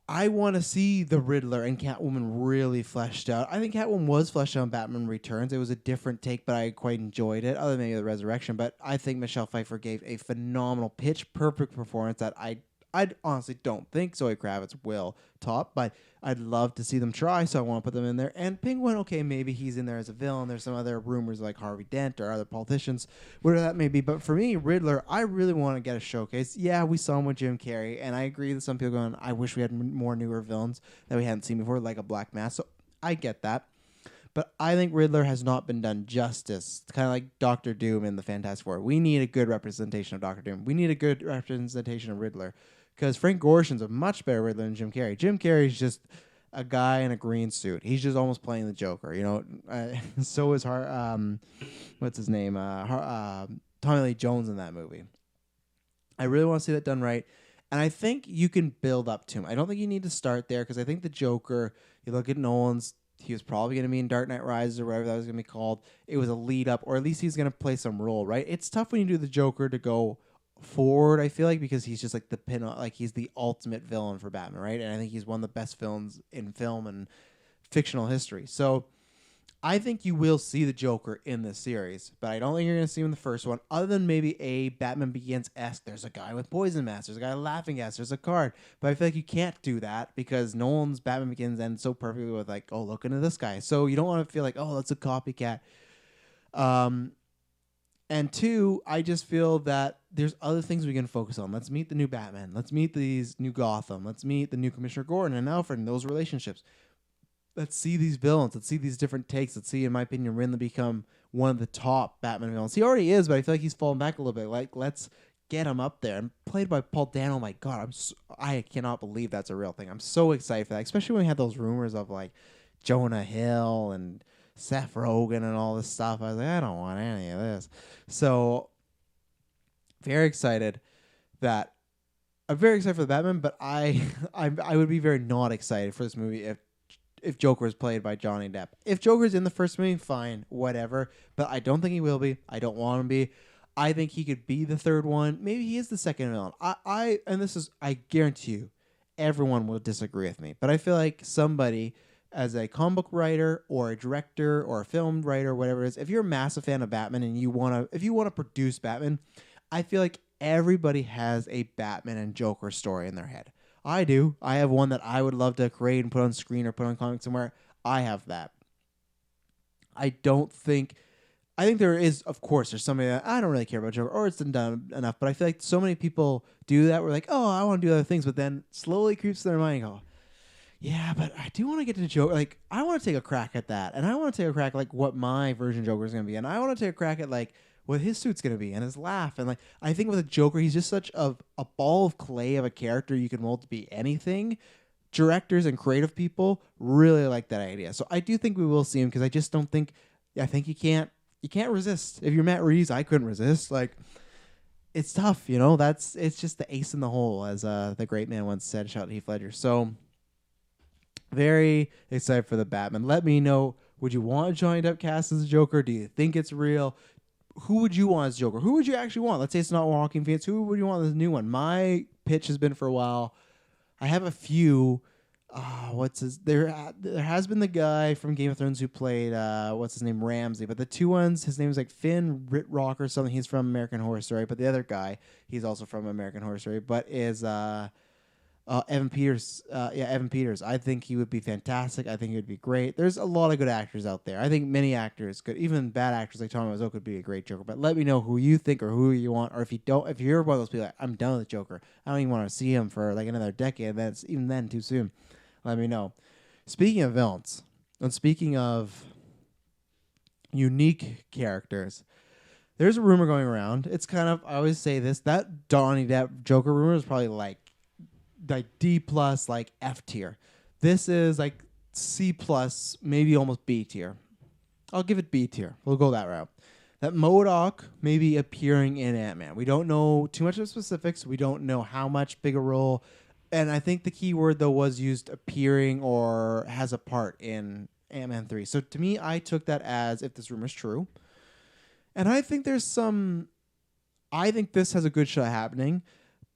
Speaker 1: I want to see the Riddler and Catwoman really fleshed out. I think Catwoman was fleshed out in Batman Returns. It was a different take, but I quite enjoyed it, other than maybe the Resurrection. But I think Michelle Pfeiffer gave a phenomenal, pitch-perfect performance that I honestly don't think Zoe Kravitz will top, but I'd love to see them try, so I want to put them in there. And Penguin, okay, maybe he's in there as a villain. There's some other rumors like Harvey Dent or other politicians, whatever that may be. But for me, Riddler, I really want to get a showcase. Yeah, we saw him with Jim Carrey, and I agree that some people going, I wish we had more newer villains that we hadn't seen before, like a Black Mask. So I get that. but I think Riddler has not been done justice. Kind of like Doctor Doom in the Fantastic Four. We need a good representation of Doctor Doom. We need a good representation of Riddler, because Frank Gorshin's a much better Riddler than Jim Carrey. Jim Carrey's just a guy in a green suit. He's just almost playing the Joker. So is what's his name? Tommy Lee Jones in that movie. I really want to see that done right. And I think you can build up to him. I don't think you need to start there, because I think the Joker, you look at Nolan's, he was probably going to be in Dark Knight Rises or whatever that was going to be called. It was a lead up, or at least he's going to play some role, right? It's tough when you do the Joker to go forward, I feel like, because he's just like the pin, like he's the ultimate villain for Batman, right? And I think he's one of the best villains in film and fictional history. So I think you will see the Joker in this series, but I don't think you're going to see him in the first one, other than maybe a Batman Begins-esque. There's a guy with poison mask. There's a guy laughing gas. There's a card. But I feel like you can't do that because Nolan's Batman Begins ends so perfectly with like, oh, look into this guy. So you don't want to feel like, oh, that's a copycat. And two, I just feel that there's other things we can focus on. Let's meet the new Batman. Let's meet these new Gotham. Let's meet the new Commissioner Gordon and Alfred and those relationships. Let's see these villains. Let's see these different takes. Let's see, in my opinion, Riddler become one of the top Batman villains. He already is, but I feel like he's fallen back a little bit. Like, let's get him up there. And played by Paul Dano. My God, I cannot believe that's a real thing. I'm so excited for that, especially when we had those rumors of like Jonah Hill and Seth Rogen and all this stuff. I was like, I don't want any of this. So, very excited that I'm very excited for the Batman, but I would be very not excited for this movie if Joker is played by Johnny Depp. If Joker's in the first movie, fine, whatever. But I don't think he will be. I don't want him to be. I think he could be the third one. Maybe he is the second villain. I guarantee you, everyone will disagree with me. But I feel like somebody, as a comic book writer or a director or a film writer, whatever it is, if you're a massive fan of Batman and if you want to produce Batman, I feel like everybody has a Batman and Joker story in their head. I do. I have one that I would love to create and put on screen or put on comic somewhere. I have that. I think there is, of course, there's somebody that I don't really care about Joker, or it's been done enough, but I feel like so many people do that. We're like, oh, I want to do other things, but then slowly creeps to their mind and go, yeah, but I do want to get to Joker. Like, I want to take a crack at that, and I want to take a crack at like what my version of Joker is going to be, and I want to take a crack at like what his suit's going to be and his laugh. And like, I think with a Joker, he's just such a ball of clay of a character you can mold to be anything. Directors and creative people really like that idea. So I do think we will see him, because I just don't think, I think you can't resist. If you're Matt Reeves, I couldn't resist. Like, it's tough, it's just the ace in the hole, as the great man once said, shout out Heath Ledger. So very excited for the Batman. Let me know, would you want Johnny Depp cast as a Joker? Do you think it's real? Who would you want as Joker? Who would you actually want? Let's say it's not Joaquin Phoenix. Who would you want as a new one? My pitch has been for a while. I have a few. There has been the guy from Game of Thrones who played what's his name, Ramsay. But the two ones, his name is like Finn Ritrock or something. He's from American Horror Story. But the other guy, he's also from American Horror Story, but is Evan Peters. Evan Peters. I think he would be fantastic. I think he would be great. There's a lot of good actors out there. I think many actors could, even bad actors like Tommy Wiseau could be a great Joker. But let me know who you think or who you want. Or if you're one of those people like, I'm done with Joker, I don't even want to see him for like another decade. That's even then too soon. Let me know. Speaking of villains, and speaking of unique characters, there's a rumor going around. It's kind of, I always say this, that Johnny Depp Joker rumor is probably like D+, like F tier. This is like C+, maybe almost B tier. I'll give it B tier. We'll go that route. That M.O.D.O.K may be appearing in Ant-Man. We don't know too much of specifics. We don't know how much big a role. And I think the key word, though, was used appearing or has a part in Ant-Man 3. So to me, I took that as, if this rumor is true. And I think I think this has a good shot happening.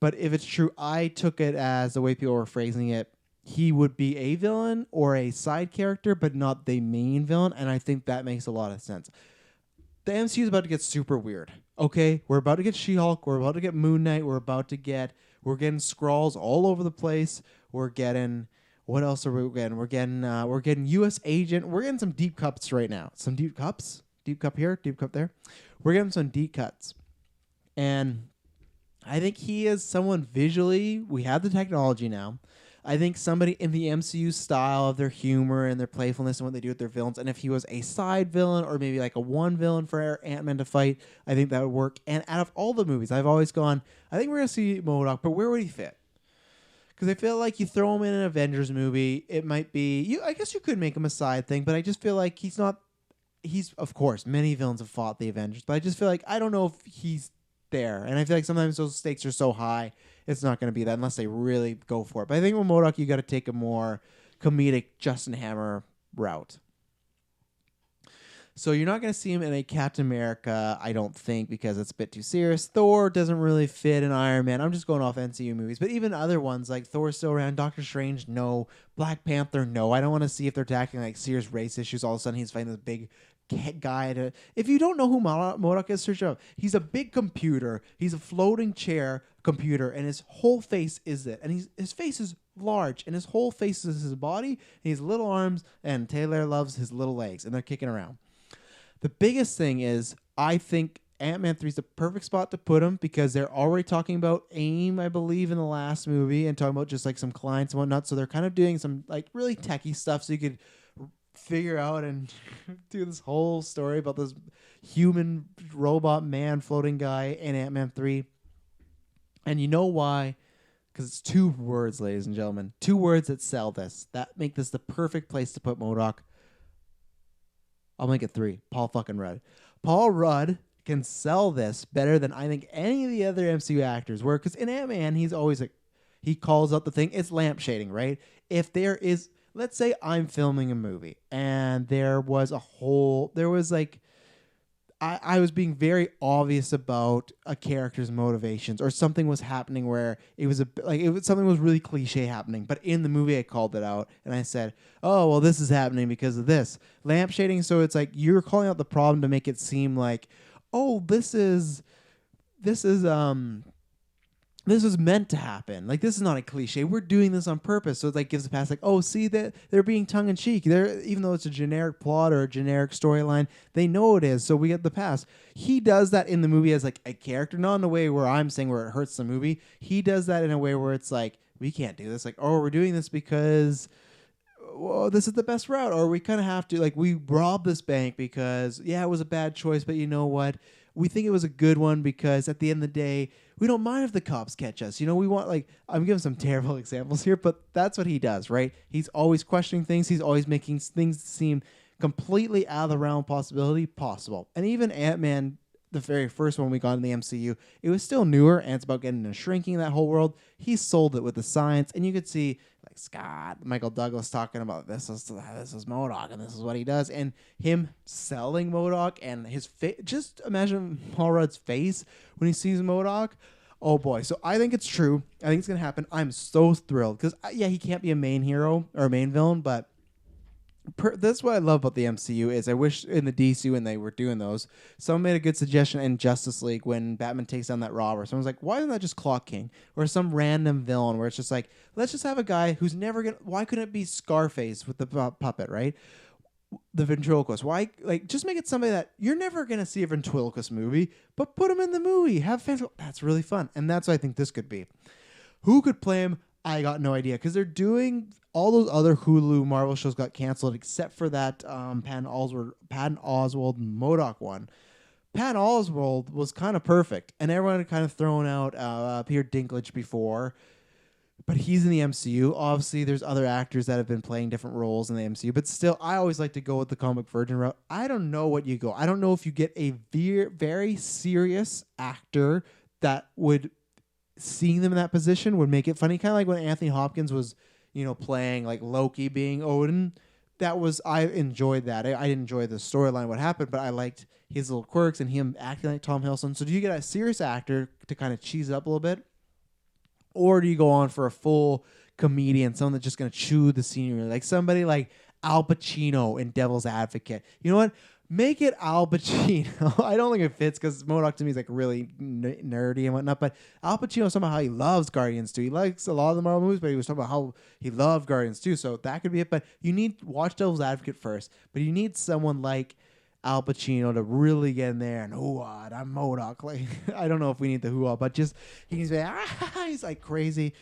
Speaker 1: But if it's true, I took it as the way people were phrasing it. He would be a villain or a side character, but not the main villain. And I think that makes a lot of sense. The MCU is about to get super weird. Okay, we're about to get She-Hulk. We're about to get Moon Knight. We're getting Skrulls all over the place. We're getting, what else are we getting? We're getting U.S. Agent. We're getting some deep cuts right now. Some deep cups. Deep cup here, deep cup there. We're getting some deep cuts. And I think he is someone visually, we have the technology now. I think somebody in the MCU style of their humor and their playfulness and what they do with their villains, and if he was a side villain or maybe like a one villain for Ant-Man to fight, I think that would work. And out of all the movies, I've always gone, I think we're going to see M.O.D.O.K, but where would he fit? Because I feel like you throw him in an Avengers movie, it might be you. I guess you could make him a side thing, but I just feel like he's not. He's, of course, many villains have fought the Avengers, but I just feel like I don't know if he's there, and I feel like sometimes those stakes are so high, it's not going to be that unless they really go for it. But I think with M.O.D.O.K, you got to take a more comedic Justin Hammer route. So you're not going to see him in a Captain America, I don't think, because it's a bit too serious. Thor doesn't really fit in Iron Man. I'm just going off MCU movies. But even other ones, like Thor's still around. Doctor Strange, no. Black Panther, no. I don't want to see if they're tackling like serious race issues. All of a sudden he's fighting this big guy. If you don't know who M.O.D.O.K is, search it up. He's a big computer. He's a floating chair computer, and his whole face is it. And his face is large, and his whole face is his body. And he has little arms, and Taylor loves his little legs, and they're kicking around. The biggest thing is, I think Ant-Man 3 is the perfect spot to put him because they're already talking about AIM, I believe, in the last movie and talking about just like some clients and whatnot. So they're kind of doing some like really techie stuff so you could figure out and do this whole story about this human robot man floating guy in Ant-Man 3. And you know why? Because it's 2 words, ladies and gentlemen. 2 words that sell this. That make this the perfect place to put M.O.D.O.K. I'll make it 3. Paul fucking Rudd. Paul Rudd can sell this better than I think any of the other MCU actors were. Because in Ant-Man, he's always like, he calls out the thing. It's lampshading, right? If there is, let's say I'm filming a movie and there was like, I was being very obvious about a character's motivations, or something was happening where something was really cliche happening, but in the movie I called it out and I said, oh, well, this is happening because of this. Lampshading, so it's like you're calling out the problem to make it seem like, oh, this is meant to happen. Like, this is not a cliche. We're doing this on purpose. So it like gives a pass like, oh, see that they're being tongue in cheek. Even though it's a generic plot or a generic storyline, they know it is. So we get the pass. He does that in the movie as like a character, not in a way where I'm saying where it hurts the movie. He does that in a way where it's like, we can't do this. Like, oh, we're doing this because, well, this is the best route. Or we kind of have to, like, we robbed this bank because, yeah, it was a bad choice, but you know what? We think it was a good one because at the end of the day, we don't mind if the cops catch us. You know, we want, like, I'm giving some terrible examples here, but that's what he does, right? He's always questioning things. He's always making things seem completely out of the realm of possibility possible. And even Ant-Man, the very first one we got in the MCU, it was still newer, and it's about getting and shrinking that whole world. He sold it with the science, and you could see like Scott, Michael Douglas talking about this is M.O.D.O.K, and this is what he does, and him selling M.O.D.O.K and his face. Just imagine Paul Rudd's face when he sees M.O.D.O.K. Oh boy! So I think it's true. I think it's gonna happen. I'm so thrilled because yeah, he can't be a main hero or a main villain, but that's what I love about the MCU is I wish in the DC when they were doing those, someone made a good suggestion in Justice League when Batman takes down that robber. Someone's like, why isn't that just Clock King or some random villain where it's just like, let's just have a guy who's never gonna. Why couldn't it be Scarface with the puppet, right? The ventriloquist. Why, like, just make it somebody that you're never gonna see a ventriloquist movie, but put him in the movie. Have that's really fun, and that's what I think this could be. Who could play him? I got no idea because they're doing all those other Hulu Marvel shows got canceled except for that Patton Oswalt M.O.D.O.K one. Patton Oswalt was kind of perfect, and everyone had kind of thrown out Peter Dinklage before, but he's in the MCU. Obviously, there's other actors that have been playing different roles in the MCU, but still, I always like to go with the comic virgin route. I don't know what you go. I don't know if you get a very serious actor that would, seeing them in that position would make it funny. Kind of like when Anthony Hopkins was, playing like Loki being Odin. I enjoyed that. I didn't enjoy the storyline, what happened, but I liked his little quirks and him acting like Tom Hiddleston. So do you get a serious actor to kind of cheese it up a little bit? Or do you go on for a full comedian, someone that's just going to chew the scenery? Like somebody like Al Pacino in Devil's Advocate. You know what? Make it Al Pacino. I don't think it fits because M.O.D.O.K to me is like really nerdy and whatnot. But Al Pacino, somehow he loves Guardians 2. He likes a lot of the Marvel movies, but he was talking about how he loved Guardians 2. So that could be it. But you need watch Devil's Advocate first. But you need someone like Al Pacino to really get in there and hoo-ah, I'm M.O.D.O.K. Like, I don't know if we need the hoo-ah, but just he's like crazy.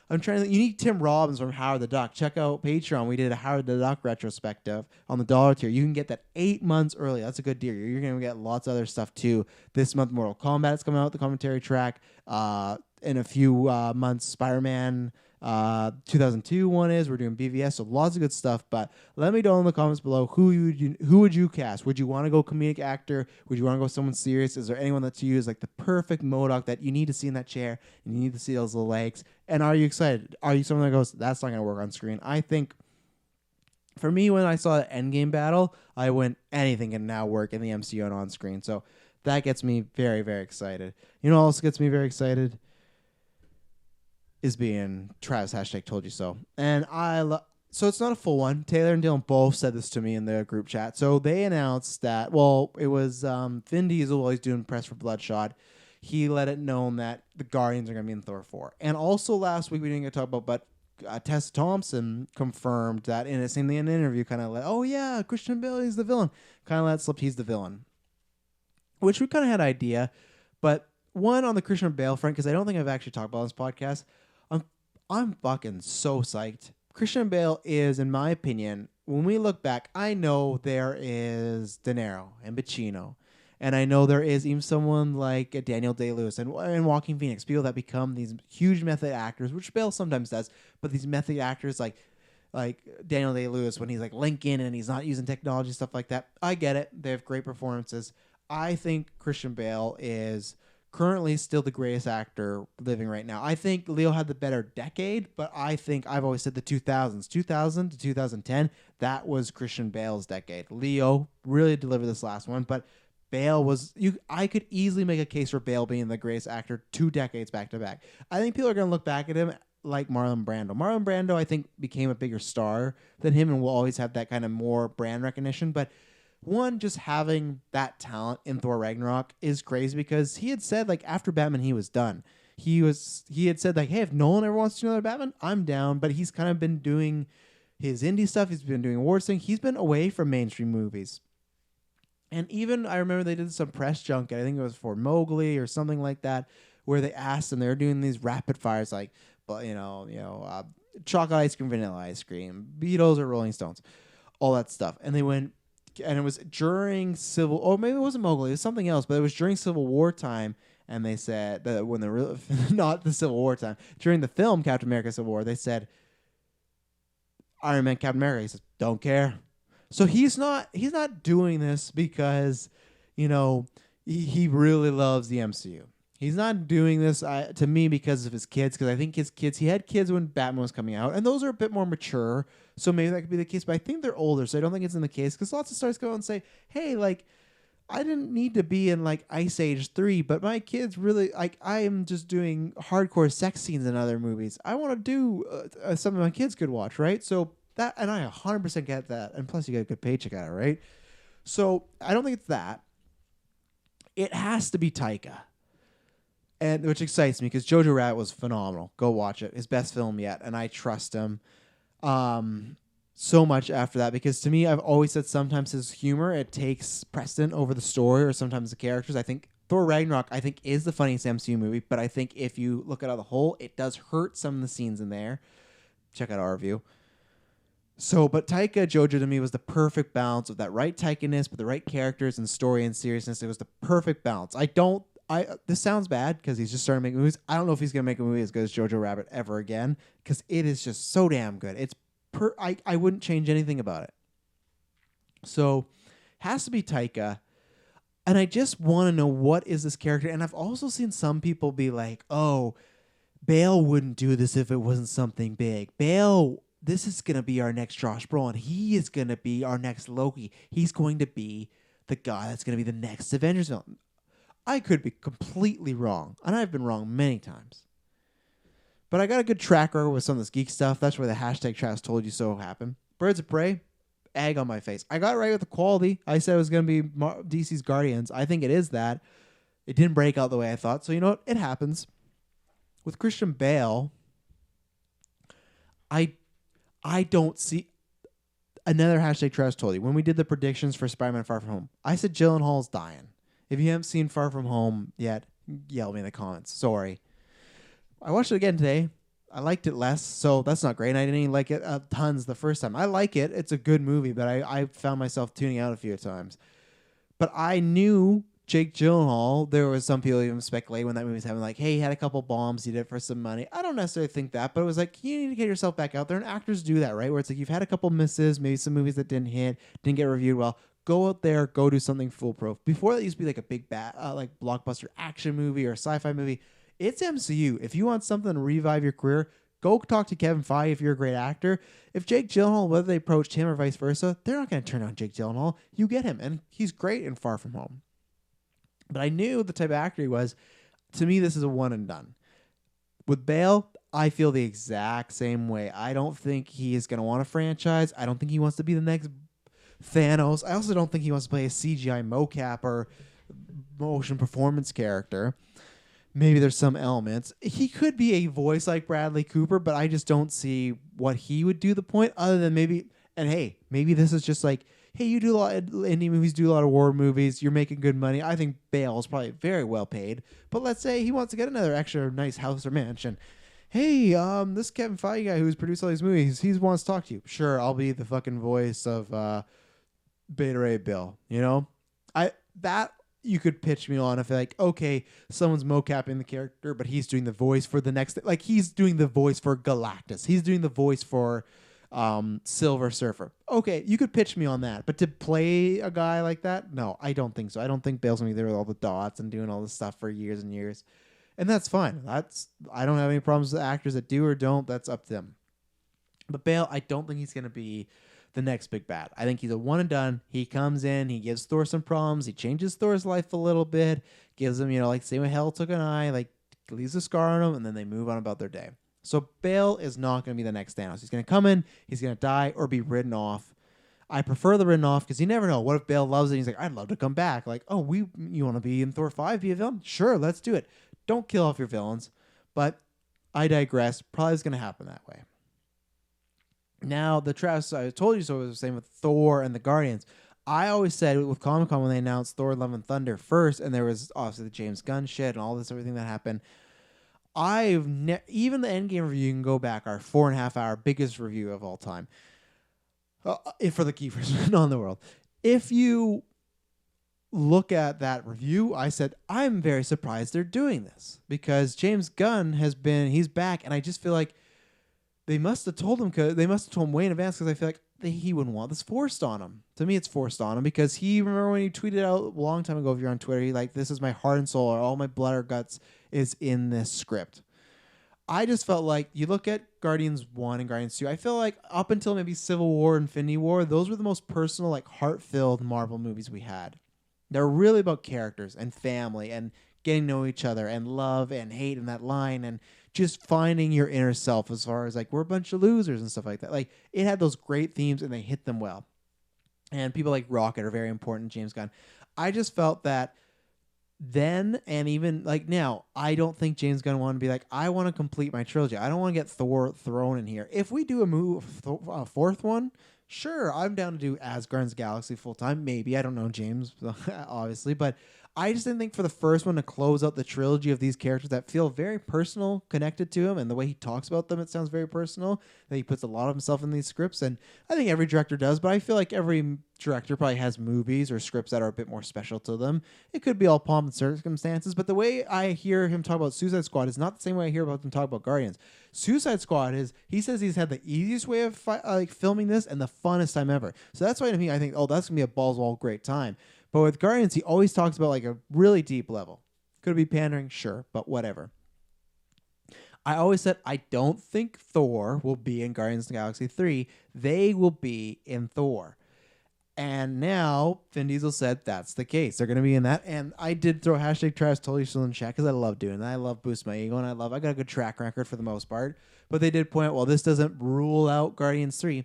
Speaker 1: I'm trying to. You need Tim Robbins from Howard the Duck. Check out Patreon. We did a Howard the Duck retrospective on the dollar tier. You can get that 8 months early. That's a good deal. You're going to get lots of other stuff too. This month, Mortal Kombat is coming out, the commentary track. In a few months, Spider-Man 2002 one is. We're doing BVS, so lots of good stuff. But let me know in the comments below who would you cast? Would you want to go comedic actor? Would you want to go someone serious? Is there anyone that to you is like the perfect M.O.D.O.K that you need to see in that chair and you need to see those little legs? And are you excited? Are you someone that goes, that's not going to work on screen? I think for me, when I saw the Endgame battle, I went, anything can now work in the MCU and on screen. So that gets me very, very excited. You know what else gets me very excited? Is being Travis #ToldYouSo. And so it's not a full one. Taylor and Dylan both said this to me in the group chat. So they announced that, it was Vin Diesel while he's doing press for Bloodshot. He let it known that the Guardians are going to be in Thor 4. And also last week we didn't get to talk about, but Tessa Thompson confirmed that in the interview, kind of let, oh yeah, Christian Bale is the villain. Kind of let slip he's the villain. Which we kind of had an idea. But one on the Christian Bale front, because I don't think I've actually talked about on this podcast, I'm fucking so psyched. Christian Bale is, in my opinion, when we look back, I know there is De Niro and Pacino, and I know there is even someone like Daniel Day-Lewis and Joaquin Phoenix, people that become these huge method actors, which Bale sometimes does, but these method actors like Daniel Day-Lewis when he's like Lincoln and he's not using technology, stuff like that. I get it. They have great performances. I think Christian Bale is currently still the greatest actor living right now. I think Leo had the better decade, but I think I've always said the 2000s. 2000 to 2010, that was Christian Bale's decade. Leo really delivered this last one, but Bale was... I could easily make a case for Bale being the greatest actor 2 decades back to back. I think people are going to look back at him like Marlon Brando. Marlon Brando, I think, became a bigger star than him and will always have that kind of more brand recognition, but one, just having that talent in Thor Ragnarok is crazy because he had said, like, after Batman, he was done. He had said, like, hey, if Nolan ever wants to do another Batman, I'm down. But he's kind of been doing his indie stuff. He's been doing awards thing. He's been away from mainstream movies. And even, I remember they did some press junket. I think it was for Mowgli or something like that, where they asked him, they were doing these rapid fires, like, chocolate ice cream, vanilla ice cream, Beatles or Rolling Stones, all that stuff. And they went... And it was during maybe it wasn't Mowgli, it was something else, but it was during Civil War time, and they said that when not the Civil War time, during the film Captain America Civil War, they said Iron Man Captain America, he says, don't care. So he's not doing this because, he really loves the MCU. He's not doing this to me because of his kids, because I think he had kids when Batman was coming out, and those are a bit more mature, so maybe that could be the case, but I think they're older, so I don't think it's in the case, because lots of stars go out and say, hey, like, I didn't need to be in, like, Ice Age 3, but my kids really, like, I am just doing hardcore sex scenes in other movies. I want to do something my kids could watch, right? So that, and I 100% get that, and plus you get a good paycheck out of it, right? So I don't think it's that. It has to be Taika. And which excites me because Jojo Rabbit was phenomenal. Go watch it. His best film yet. And I trust him so much after that. Because to me, I've always said sometimes his humor, it takes precedent over the story or sometimes the characters. I think Thor Ragnarok, is the funniest MCU movie. But I think if you look at it as a whole, it does hurt some of the scenes in there. Check out our review. So, but Taika Jojo to me was the perfect balance of that right Taika-ness, but the right characters and story and seriousness. It was the perfect balance. This sounds bad because he's just starting to make movies. I don't know if he's going to make a movie as good as Jojo Rabbit ever again because it is just so damn good. I wouldn't change anything about it. So, has to be Taika. And I just want to know what is this character. And I've also seen some people be like, oh, Bale wouldn't do this if it wasn't something big. Bale, this is going to be our next Josh Brolin. He is going to be our next Loki. He's going to be the guy that's going to be the next Avengers villain. I could be completely wrong, and I've been wrong many times. But I got a good track record with some of this geek stuff. That's where the #ToldYouSo happened. Birds of Prey, egg on my face. I got it right with the quality. I said it was going to be DC's Guardians. I think it is that. It didn't break out the way I thought, so you know what? It happens. With Christian Bale, I don't see... Another #ToldYou. When we did the predictions for Spider-Man Far From Home, I said Gyllenhaal's dying. If you haven't seen Far From Home yet, yell at me in the comments. Sorry. I watched it again today. I liked it less, so that's not great. And I didn't even like it tons the first time. I like it. It's a good movie, but I found myself tuning out a few times. But I knew Jake Gyllenhaal. There was some people even speculate when that movie was happening, like, hey, he had a couple bombs, he did it for some money. I don't necessarily think that, but it was like, you need to get yourself back out there. And actors do that, right? Where it's like you've had a couple misses, maybe some movies that didn't hit, didn't get reviewed well. Go out there, go do something foolproof. Before that used to be like a big like blockbuster action movie or a sci-fi movie. It's MCU. If you want something to revive your career, go talk to Kevin Feige if you're a great actor. If Jake Gyllenhaal, whether they approached him or vice versa, they're not going to turn on Jake Gyllenhaal. You get him, and he's great in Far From Home. But I knew the type of actor he was. To me, this is a one and done. With Bale, I feel the exact same way. I don't think he is going to want a franchise. I don't think he wants to be the next Thanos. I also don't think he wants to play a CGI mocap or motion performance character. Maybe there's some elements. He could be a voice like Bradley Cooper, but I just don't see what he would do the point other than maybe, and hey, maybe this is just like, hey, you do a lot of indie movies, do a lot of war movies, you're making good money. I think Bale is probably very well paid, but let's say he wants to get another extra nice house or mansion. Hey, this Kevin Feige guy who's produced all these movies, he wants to talk to you. Sure, I'll be the fucking voice of Beta Ray Bill, you know? That you could pitch me on if like, okay, someone's mocapping the character, but he's doing the voice for the next, like he's doing the voice for Galactus. He's doing the voice for Silver Surfer. Okay, you could pitch me on that, but to play a guy like that, no, I don't think so. I don't think Bale's gonna be there with all the dots and doing all this stuff for years and years, and that's fine. I don't have any problems with actors that do or don't. That's up to them. But Bale, I don't think he's gonna be the next big bad. I think he's a one and done. He comes in, he gives Thor some problems, he changes Thor's life a little bit, gives him, like same way Hell took an eye, like leaves a scar on him, and then they move on about their day. So Bale is not going to be the next Thanos. He's going to come in, he's going to die or be written off. I prefer the written off because you never know. What if Bale loves it? He's like, I'd love to come back. Like, oh, you want to be in Thor 5, be a villain? Sure, let's do it. Don't kill off your villains. But I digress. Probably is going to happen that way. Now, the Travis, I told you so, was the same with Thor and the Guardians. I always said with Comic-Con when they announced Thor Love and Thunder first, and there was obviously the James Gunn shit and all this, everything that happened. Even the Endgame review, you can go back, our 4.5 hour biggest review of all time. For the GeekVerse, not in the world. If you look at that review, I said, I'm very surprised they're doing this because James Gunn he's back, and I just feel like they must have told him way in advance because I feel like he wouldn't want this forced on him. To me, it's forced on him because remember when he tweeted out a long time ago, if you're on Twitter, he like, this is my heart and soul, or all my blood or guts is in this script. I just felt like you look at Guardians 1 and Guardians 2, I feel like up until maybe Civil War, Infinity War, those were the most personal, like heart-filled Marvel movies we had. They're really about characters and family and getting to know each other and love and hate in that line and just finding your inner self as far as like we're a bunch of losers and stuff like that. Like it had those great themes and they hit them well. And people like Rocket are very important, James Gunn. I just felt that then and even like now, I don't think James Gunn wanted to be like, I want to complete my trilogy. I don't want to get Thor thrown in here. If we do a fourth one, sure, I'm down to do Asgard's Galaxy full time. Maybe. I don't know, James, obviously. But I just didn't think for the first one to close out the trilogy of these characters that feel very personal, connected to him, and the way he talks about them, it sounds very personal, that he puts a lot of himself in these scripts, and I think every director does, but I feel like every director probably has movies or scripts that are a bit more special to them. It could be all pomp and circumstances, but the way I hear him talk about Suicide Squad is not the same way I hear about him talk about Guardians. Suicide Squad he says he's had the easiest way of filming this and the funnest time ever. So that's why to me, I think, oh, that's going to be a balls-all great time. But with Guardians, he always talks about like a really deep level. Could be pandering, sure, but whatever. I always said I don't think Thor will be in Guardians of the Galaxy 3. They will be in Thor. And now Vin Diesel said that's the case. They're going to be in that. And I did throw hashtag Travis totally still in chat because I love doing that. I love boost my ego, and I got a good track record for the most part. But they did point out, well, this doesn't rule out Guardians 3.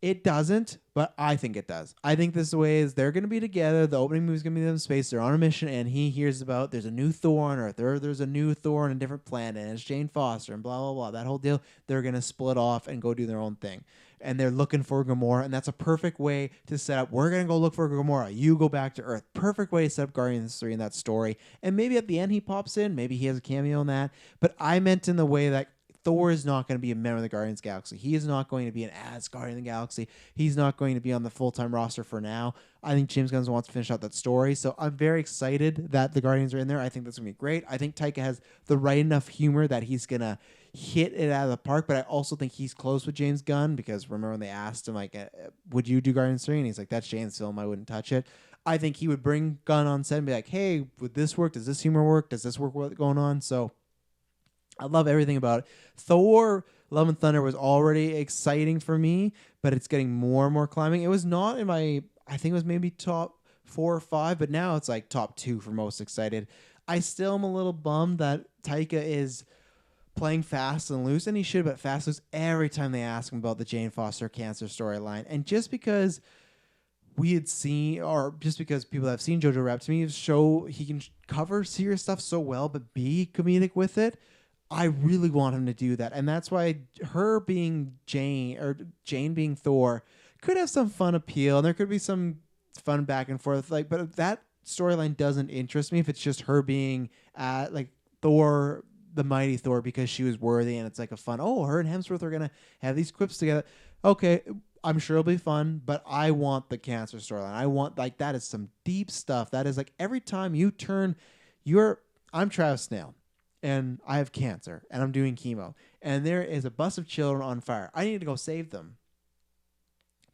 Speaker 1: It doesn't, but I think it does. I think this way is they're going to be together. The opening movie is going to be them in space. They're on a mission, and he hears about there's a new Thor on Earth. There's a new Thor on a different planet, and it's Jane Foster, and blah, blah, blah. That whole deal, they're going to split off and go do their own thing. And they're looking for Gamora, and that's a perfect way to set up. We're going to go look for Gamora. You go back to Earth. Perfect way to set up Guardians 3 in that story. And maybe at the end he pops in. Maybe he has a cameo in that. But I meant in the way that Thor is not going to be a member of the Guardians of the Galaxy. He is not going to be an Asgardian of the Galaxy. He's not going to be on the full-time roster for now. I think James Gunn wants to finish out that story. So I'm very excited that the Guardians are in there. I think that's going to be great. I think Taika has the right enough humor that he's going to hit it out of the park. But I also think he's close with James Gunn because remember when they asked him, like, would you do Guardians 3? And he's like, that's James' film. I wouldn't touch it. I think he would bring Gunn on set and be like, hey, would this work? Does this humor work? Does this work? What's going on? So I love everything about it. Thor Love and Thunder was already exciting for me, but it's getting more and more climbing. It was not in my, I think it was maybe top 4 or 5, but now it's like top 2 for most excited. I still am a little bummed that Taika is playing fast and loose, and he should, but fast and loose every time they ask him about the Jane Foster cancer storyline. And just because we had seen, or just because people have seen Jojo Rabbit, to me, show he can cover serious stuff so well, but be comedic with it. I really want him to do that. And that's why her being Jane, or Jane being Thor, could have some fun appeal, and there could be some fun back and forth. Like, but that storyline doesn't interest me if it's just her being like Thor, the mighty Thor, because she was worthy, and it's like a fun, oh, her and Hemsworth are going to have these quips together. Okay, I'm sure it'll be fun, but I want the cancer storyline. I want, like, that is some deep stuff. That is like every time you turn, I'm Travis Snail, and I have cancer, and I'm doing chemo, and there is a bus of children on fire. I need to go save them.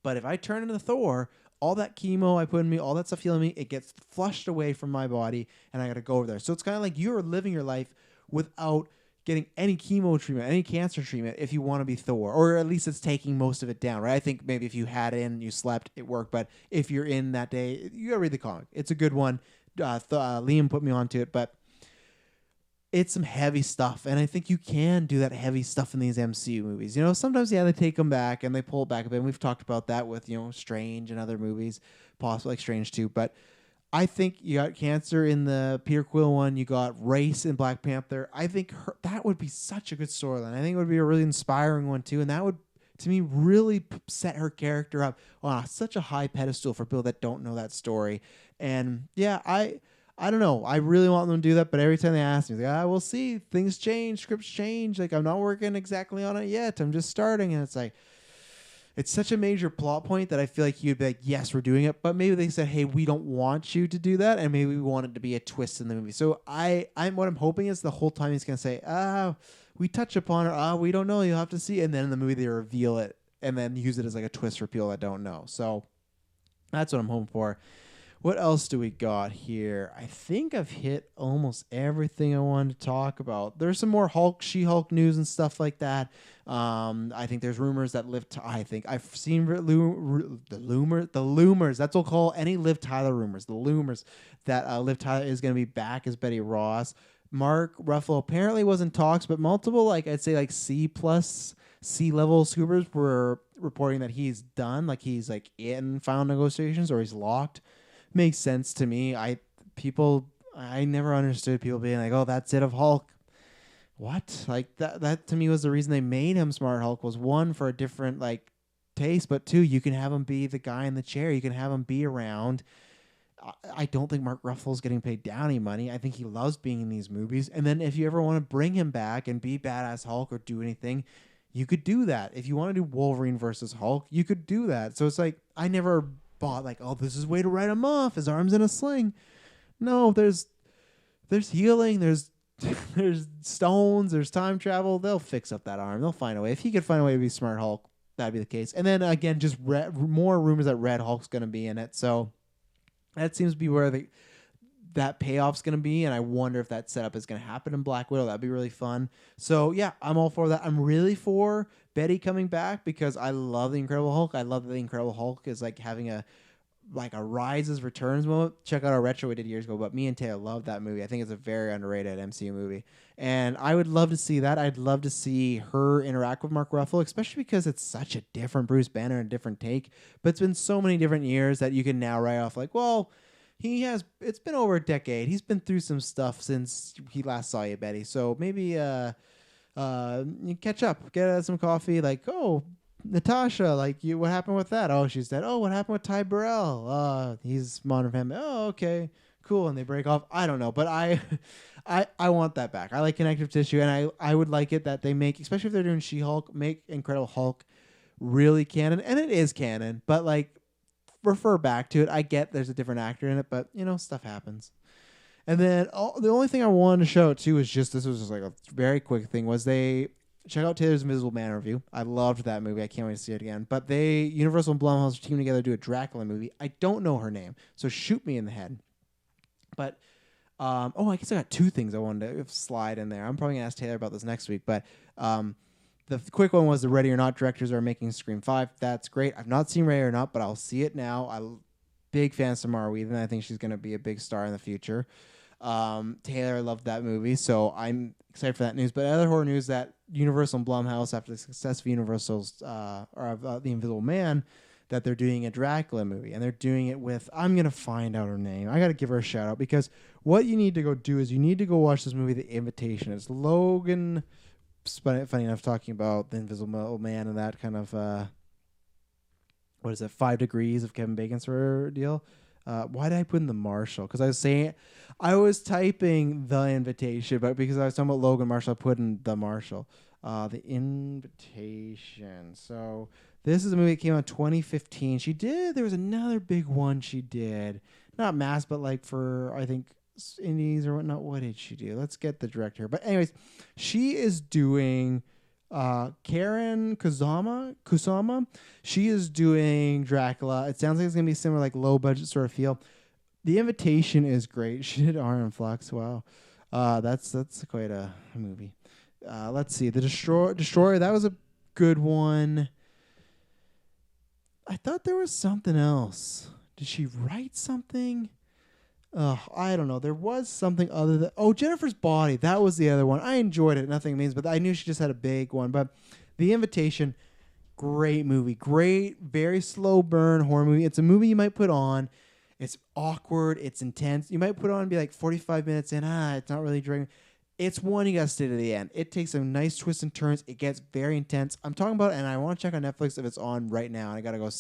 Speaker 1: But if I turn into Thor, all that chemo I put in me, all that stuff healing me, it gets flushed away from my body, and I got to go over there. So it's kind of like you're living your life without getting any chemo treatment, any cancer treatment, if you want to be Thor, or at least it's taking most of it down, right? I think maybe if you had it in, you slept, it worked. But if you're in that day, you gotta read the comic. It's a good one. Liam put me onto it, but it's some heavy stuff, and I think you can do that heavy stuff in these MCU movies. You know, sometimes, yeah, they take them back and they pull it back a bit, and we've talked about that with, you know, Strange and other movies, possibly like Strange 2, but I think you got cancer in the Peter Quill one. You got race in Black Panther. I think that would be such a good storyline. I think it would be a really inspiring one too, and that would, to me, really set her character up on such a high pedestal for people that don't know that story. And yeah, I don't know. I really want them to do that, but every time they ask me, like, we'll see. Things change, scripts change. Like, I'm not working exactly on it yet. I'm just starting, and it's like, it's such a major plot point that I feel like you'd be like, yes, we're doing it. But maybe they said, hey, we don't want you to do that. And maybe we want it to be a twist in the movie. So what I'm hoping is the whole time he's going to say, we touch upon it. We don't know. You'll have to see. And then in the movie, they reveal it and then use it as like a twist for people that don't know. So that's what I'm hoping for. What else do we got here? I think I've hit almost everything I wanted to talk about. There's some more She-Hulk news and stuff like that. I think there's rumors that I think I've seen the Loomers. That's what we'll call any Liv Tyler rumors. The Loomers that Liv Tyler is going to be back as Betty Ross. Mark Ruffalo apparently was in talks, but multiple, like I'd say like C+ C-level scoopers were reporting that he's done. Like he's like in final negotiations or he's locked. Makes sense to me. I never understood people being like, oh, that's it of Hulk. What? Like that to me was the reason they made him Smart Hulk, was one, for a different like taste, but two, you can have him be the guy in the chair. You can have him be around. I don't think Mark Ruffalo's getting paid Downey money. I think he loves being in these movies. And then if you ever want to bring him back and be Badass Hulk or do anything, you could do that. If you want to do Wolverine versus Hulk, you could do that. So it's like, I never bought like, oh, this is a way to write him off. His arm's in a sling. No, there's healing. There's stones. There's time travel. They'll fix up that arm. They'll find a way. If he could find a way to be Smart Hulk, that'd be the case. And then again, just more rumors that Red Hulk's going to be in it. So that seems to be where that payoff's going to be. And I wonder if that setup is going to happen in Black Widow. That'd be really fun. So yeah, I'm all for that. I'm really for Betty coming back because I love the Incredible Hulk. I love that the Incredible Hulk is like having a Rises Returns moment. Check out our retro we did years ago, but me and Taylor love that movie. I think it's a very underrated MCU movie, and I would love to see that. I'd love to see her interact with Mark Ruffalo, especially because it's such a different Bruce Banner and a different take, but it's been so many different years that you can now write off like, well, it's been over a decade. He's been through some stuff since he last saw you, Betty, so maybe you catch up, get some coffee, like, oh, Natasha, like, you, what happened with that? Oh, she's dead. Oh, what happened with Ty Burrell? He's Modern Family. Oh, okay, cool, and they break off. I don't know, but I want that back. I like connective tissue, and I would like it that they make, especially if they're doing She-Hulk, make Incredible Hulk really canon, and it is canon, but like refer back to it. I get there's a different actor in it, but stuff happens. And then the only thing I wanted to show too is just, this was just like a very quick thing, was they check out Taylor's Invisible Man review. I loved that movie. I can't wait to see it again. But Universal and Blumhouse are teaming together to do a Dracula movie. I don't know her name, so shoot me in the head. But I guess I got two things I wanted to slide in there. I'm probably gonna ask Taylor about this next week. But the quick one was the Ready or Not directors are making Scream 5. That's great. I've not seen Ready or Not, but I'll see it now. Big fan of Samara Weaving. I think she's gonna be a big star in the future. Taylor loved that movie, so I'm excited for that news. But other horror news, that Universal and Blumhouse, after the success of Universal's The Invisible Man, that they're doing a Dracula movie, and they're doing it with, I'm gonna find out her name. I gotta give her a shout out, because what you need to go do is you need to go watch this movie, The Invitation. It's Logan, funny enough, talking about The Invisible Man and that kind of 5 degrees of Kevin Bacon's sort of deal. Why did I put in The Marshal? Because I was typing The Invitation, but because I was talking about Logan Marshall, I put in The Marshal. The Invitation. So this is a movie that came out in 2015. There was another big one she did. Not Mass, but like for, I think, indies or whatnot. What did she do? Let's get the director. But anyways, she is doing Karen Kusama. She is doing Dracula. It sounds like it's gonna be similar, like low budget sort of feel. The Invitation is great. She did Iron Flux. Wow, that's quite a movie. Let's see, The Destroyer. That was a good one. I thought there was something else. Did she write something? I don't know. There was something other than... Jennifer's Body. That was the other one. I enjoyed it. Nothing means, but I knew she just had a big one. But The Invitation, great movie. Great, very slow burn horror movie. It's a movie you might put on. It's awkward. It's intense. You might put on and be like 45 minutes in. It's not really dragging. It's one you got to stay to the end. It takes some nice twists and turns. It gets very intense. I'm talking about, and I want to check on Netflix if it's on right now. And I got to go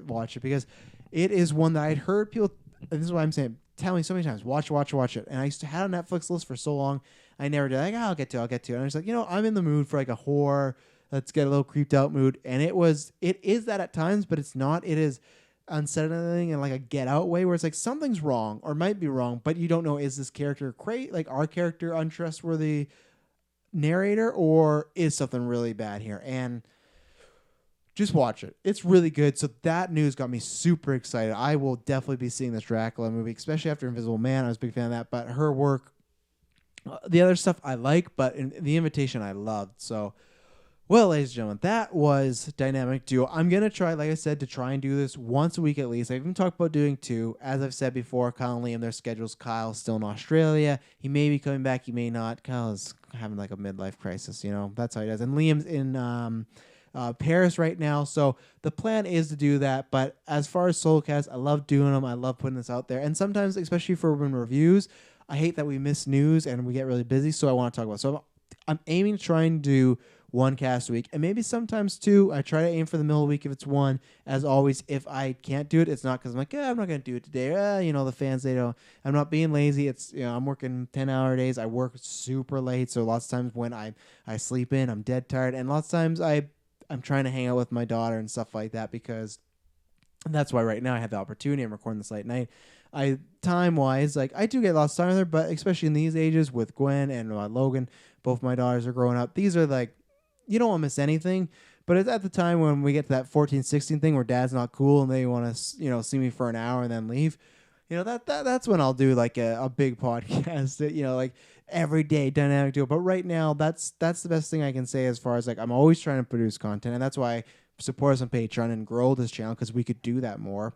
Speaker 1: watch it, because it is one that I'd heard people... This is what I'm saying. Tell me so many times, watch it. And I used to have a Netflix list for so long. I never did. Like, I'll get to it. And I was like, I'm in the mood for like a horror. Let's get a little creeped out mood. And it is that at times, but it's not. It is unsettling in like a Get Out way, where it's like something's wrong or might be wrong, but you don't know, is this character like our character untrustworthy narrator, or is something really bad here? And just watch it. It's really good. So that news got me super excited. I will definitely be seeing this Dracula movie, especially after Invisible Man. I was a big fan of that. But her work, the other stuff I like, but The Invitation I loved. So, well, ladies and gentlemen, that was Dynamic Duo. I'm going to try, like I said, to try and do this once a week at least. I've even talked about doing 2. As I've said before, Kyle and Liam, their schedules. Kyle's still in Australia. He may be coming back. He may not. Kyle is having like a midlife crisis, That's how he does. And Liam's in... Paris right now, so the plan is to do that. But as far as Soulcast, I love doing them. I love putting this out there, and sometimes, especially for when reviews, I hate that we miss news and we get really busy, so I want to talk about it. So I'm aiming to try and do 1 cast a week, and maybe sometimes 2. I try to aim for the middle of the week if it's 1. As always, if I can't do it, it's not because I'm like, I'm not going to do it today. The fans, they don't. I'm not being lazy. It's I'm working 10-hour days. I work super late, so lots of times when I sleep in, I'm dead tired, and lots of times I'm trying to hang out with my daughter and stuff like that, because that's why right now I have the opportunity. I'm recording this late night. Time-wise, like I do get lots of time with her, but especially in these ages with Gwen and Logan, both my daughters are growing up. These are like, you don't want to miss anything, but it's at the time when we get to that 14, 16 thing where dad's not cool and they want to, see me for an hour and then leave. That's when I'll do like a big podcast, like everyday dynamic duo. But right now, that's the best thing I can say as far as like I'm always trying to produce content, and that's why support us on Patreon and grow this channel, because we could do that more.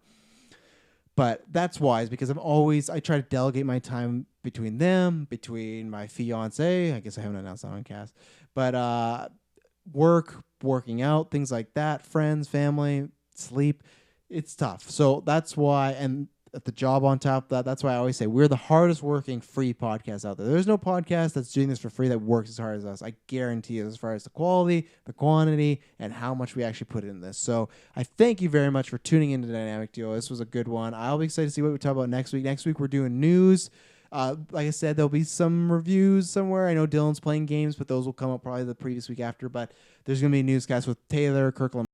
Speaker 1: But that's wise, because I try to delegate my time between them, between my fiance. I guess I haven't announced that on cast, but working out, things like that, friends, family, sleep. It's tough. So that's why, and the job on top of that. That's why I always say we're the hardest working free podcast out there. There's no podcast that's doing this for free that works as hard as us. I guarantee it, as far as the quality, the quantity, and how much we actually put in this. So I thank you very much for tuning into Dynamic Duo. This was a good one. I'll be excited to see what we talk about next week. Next week we're doing news. Like I said, there'll be some reviews somewhere. I know Dylan's playing games, but those will come up probably the previous week after. But there's going to be a newscast with Taylor, Kirklin,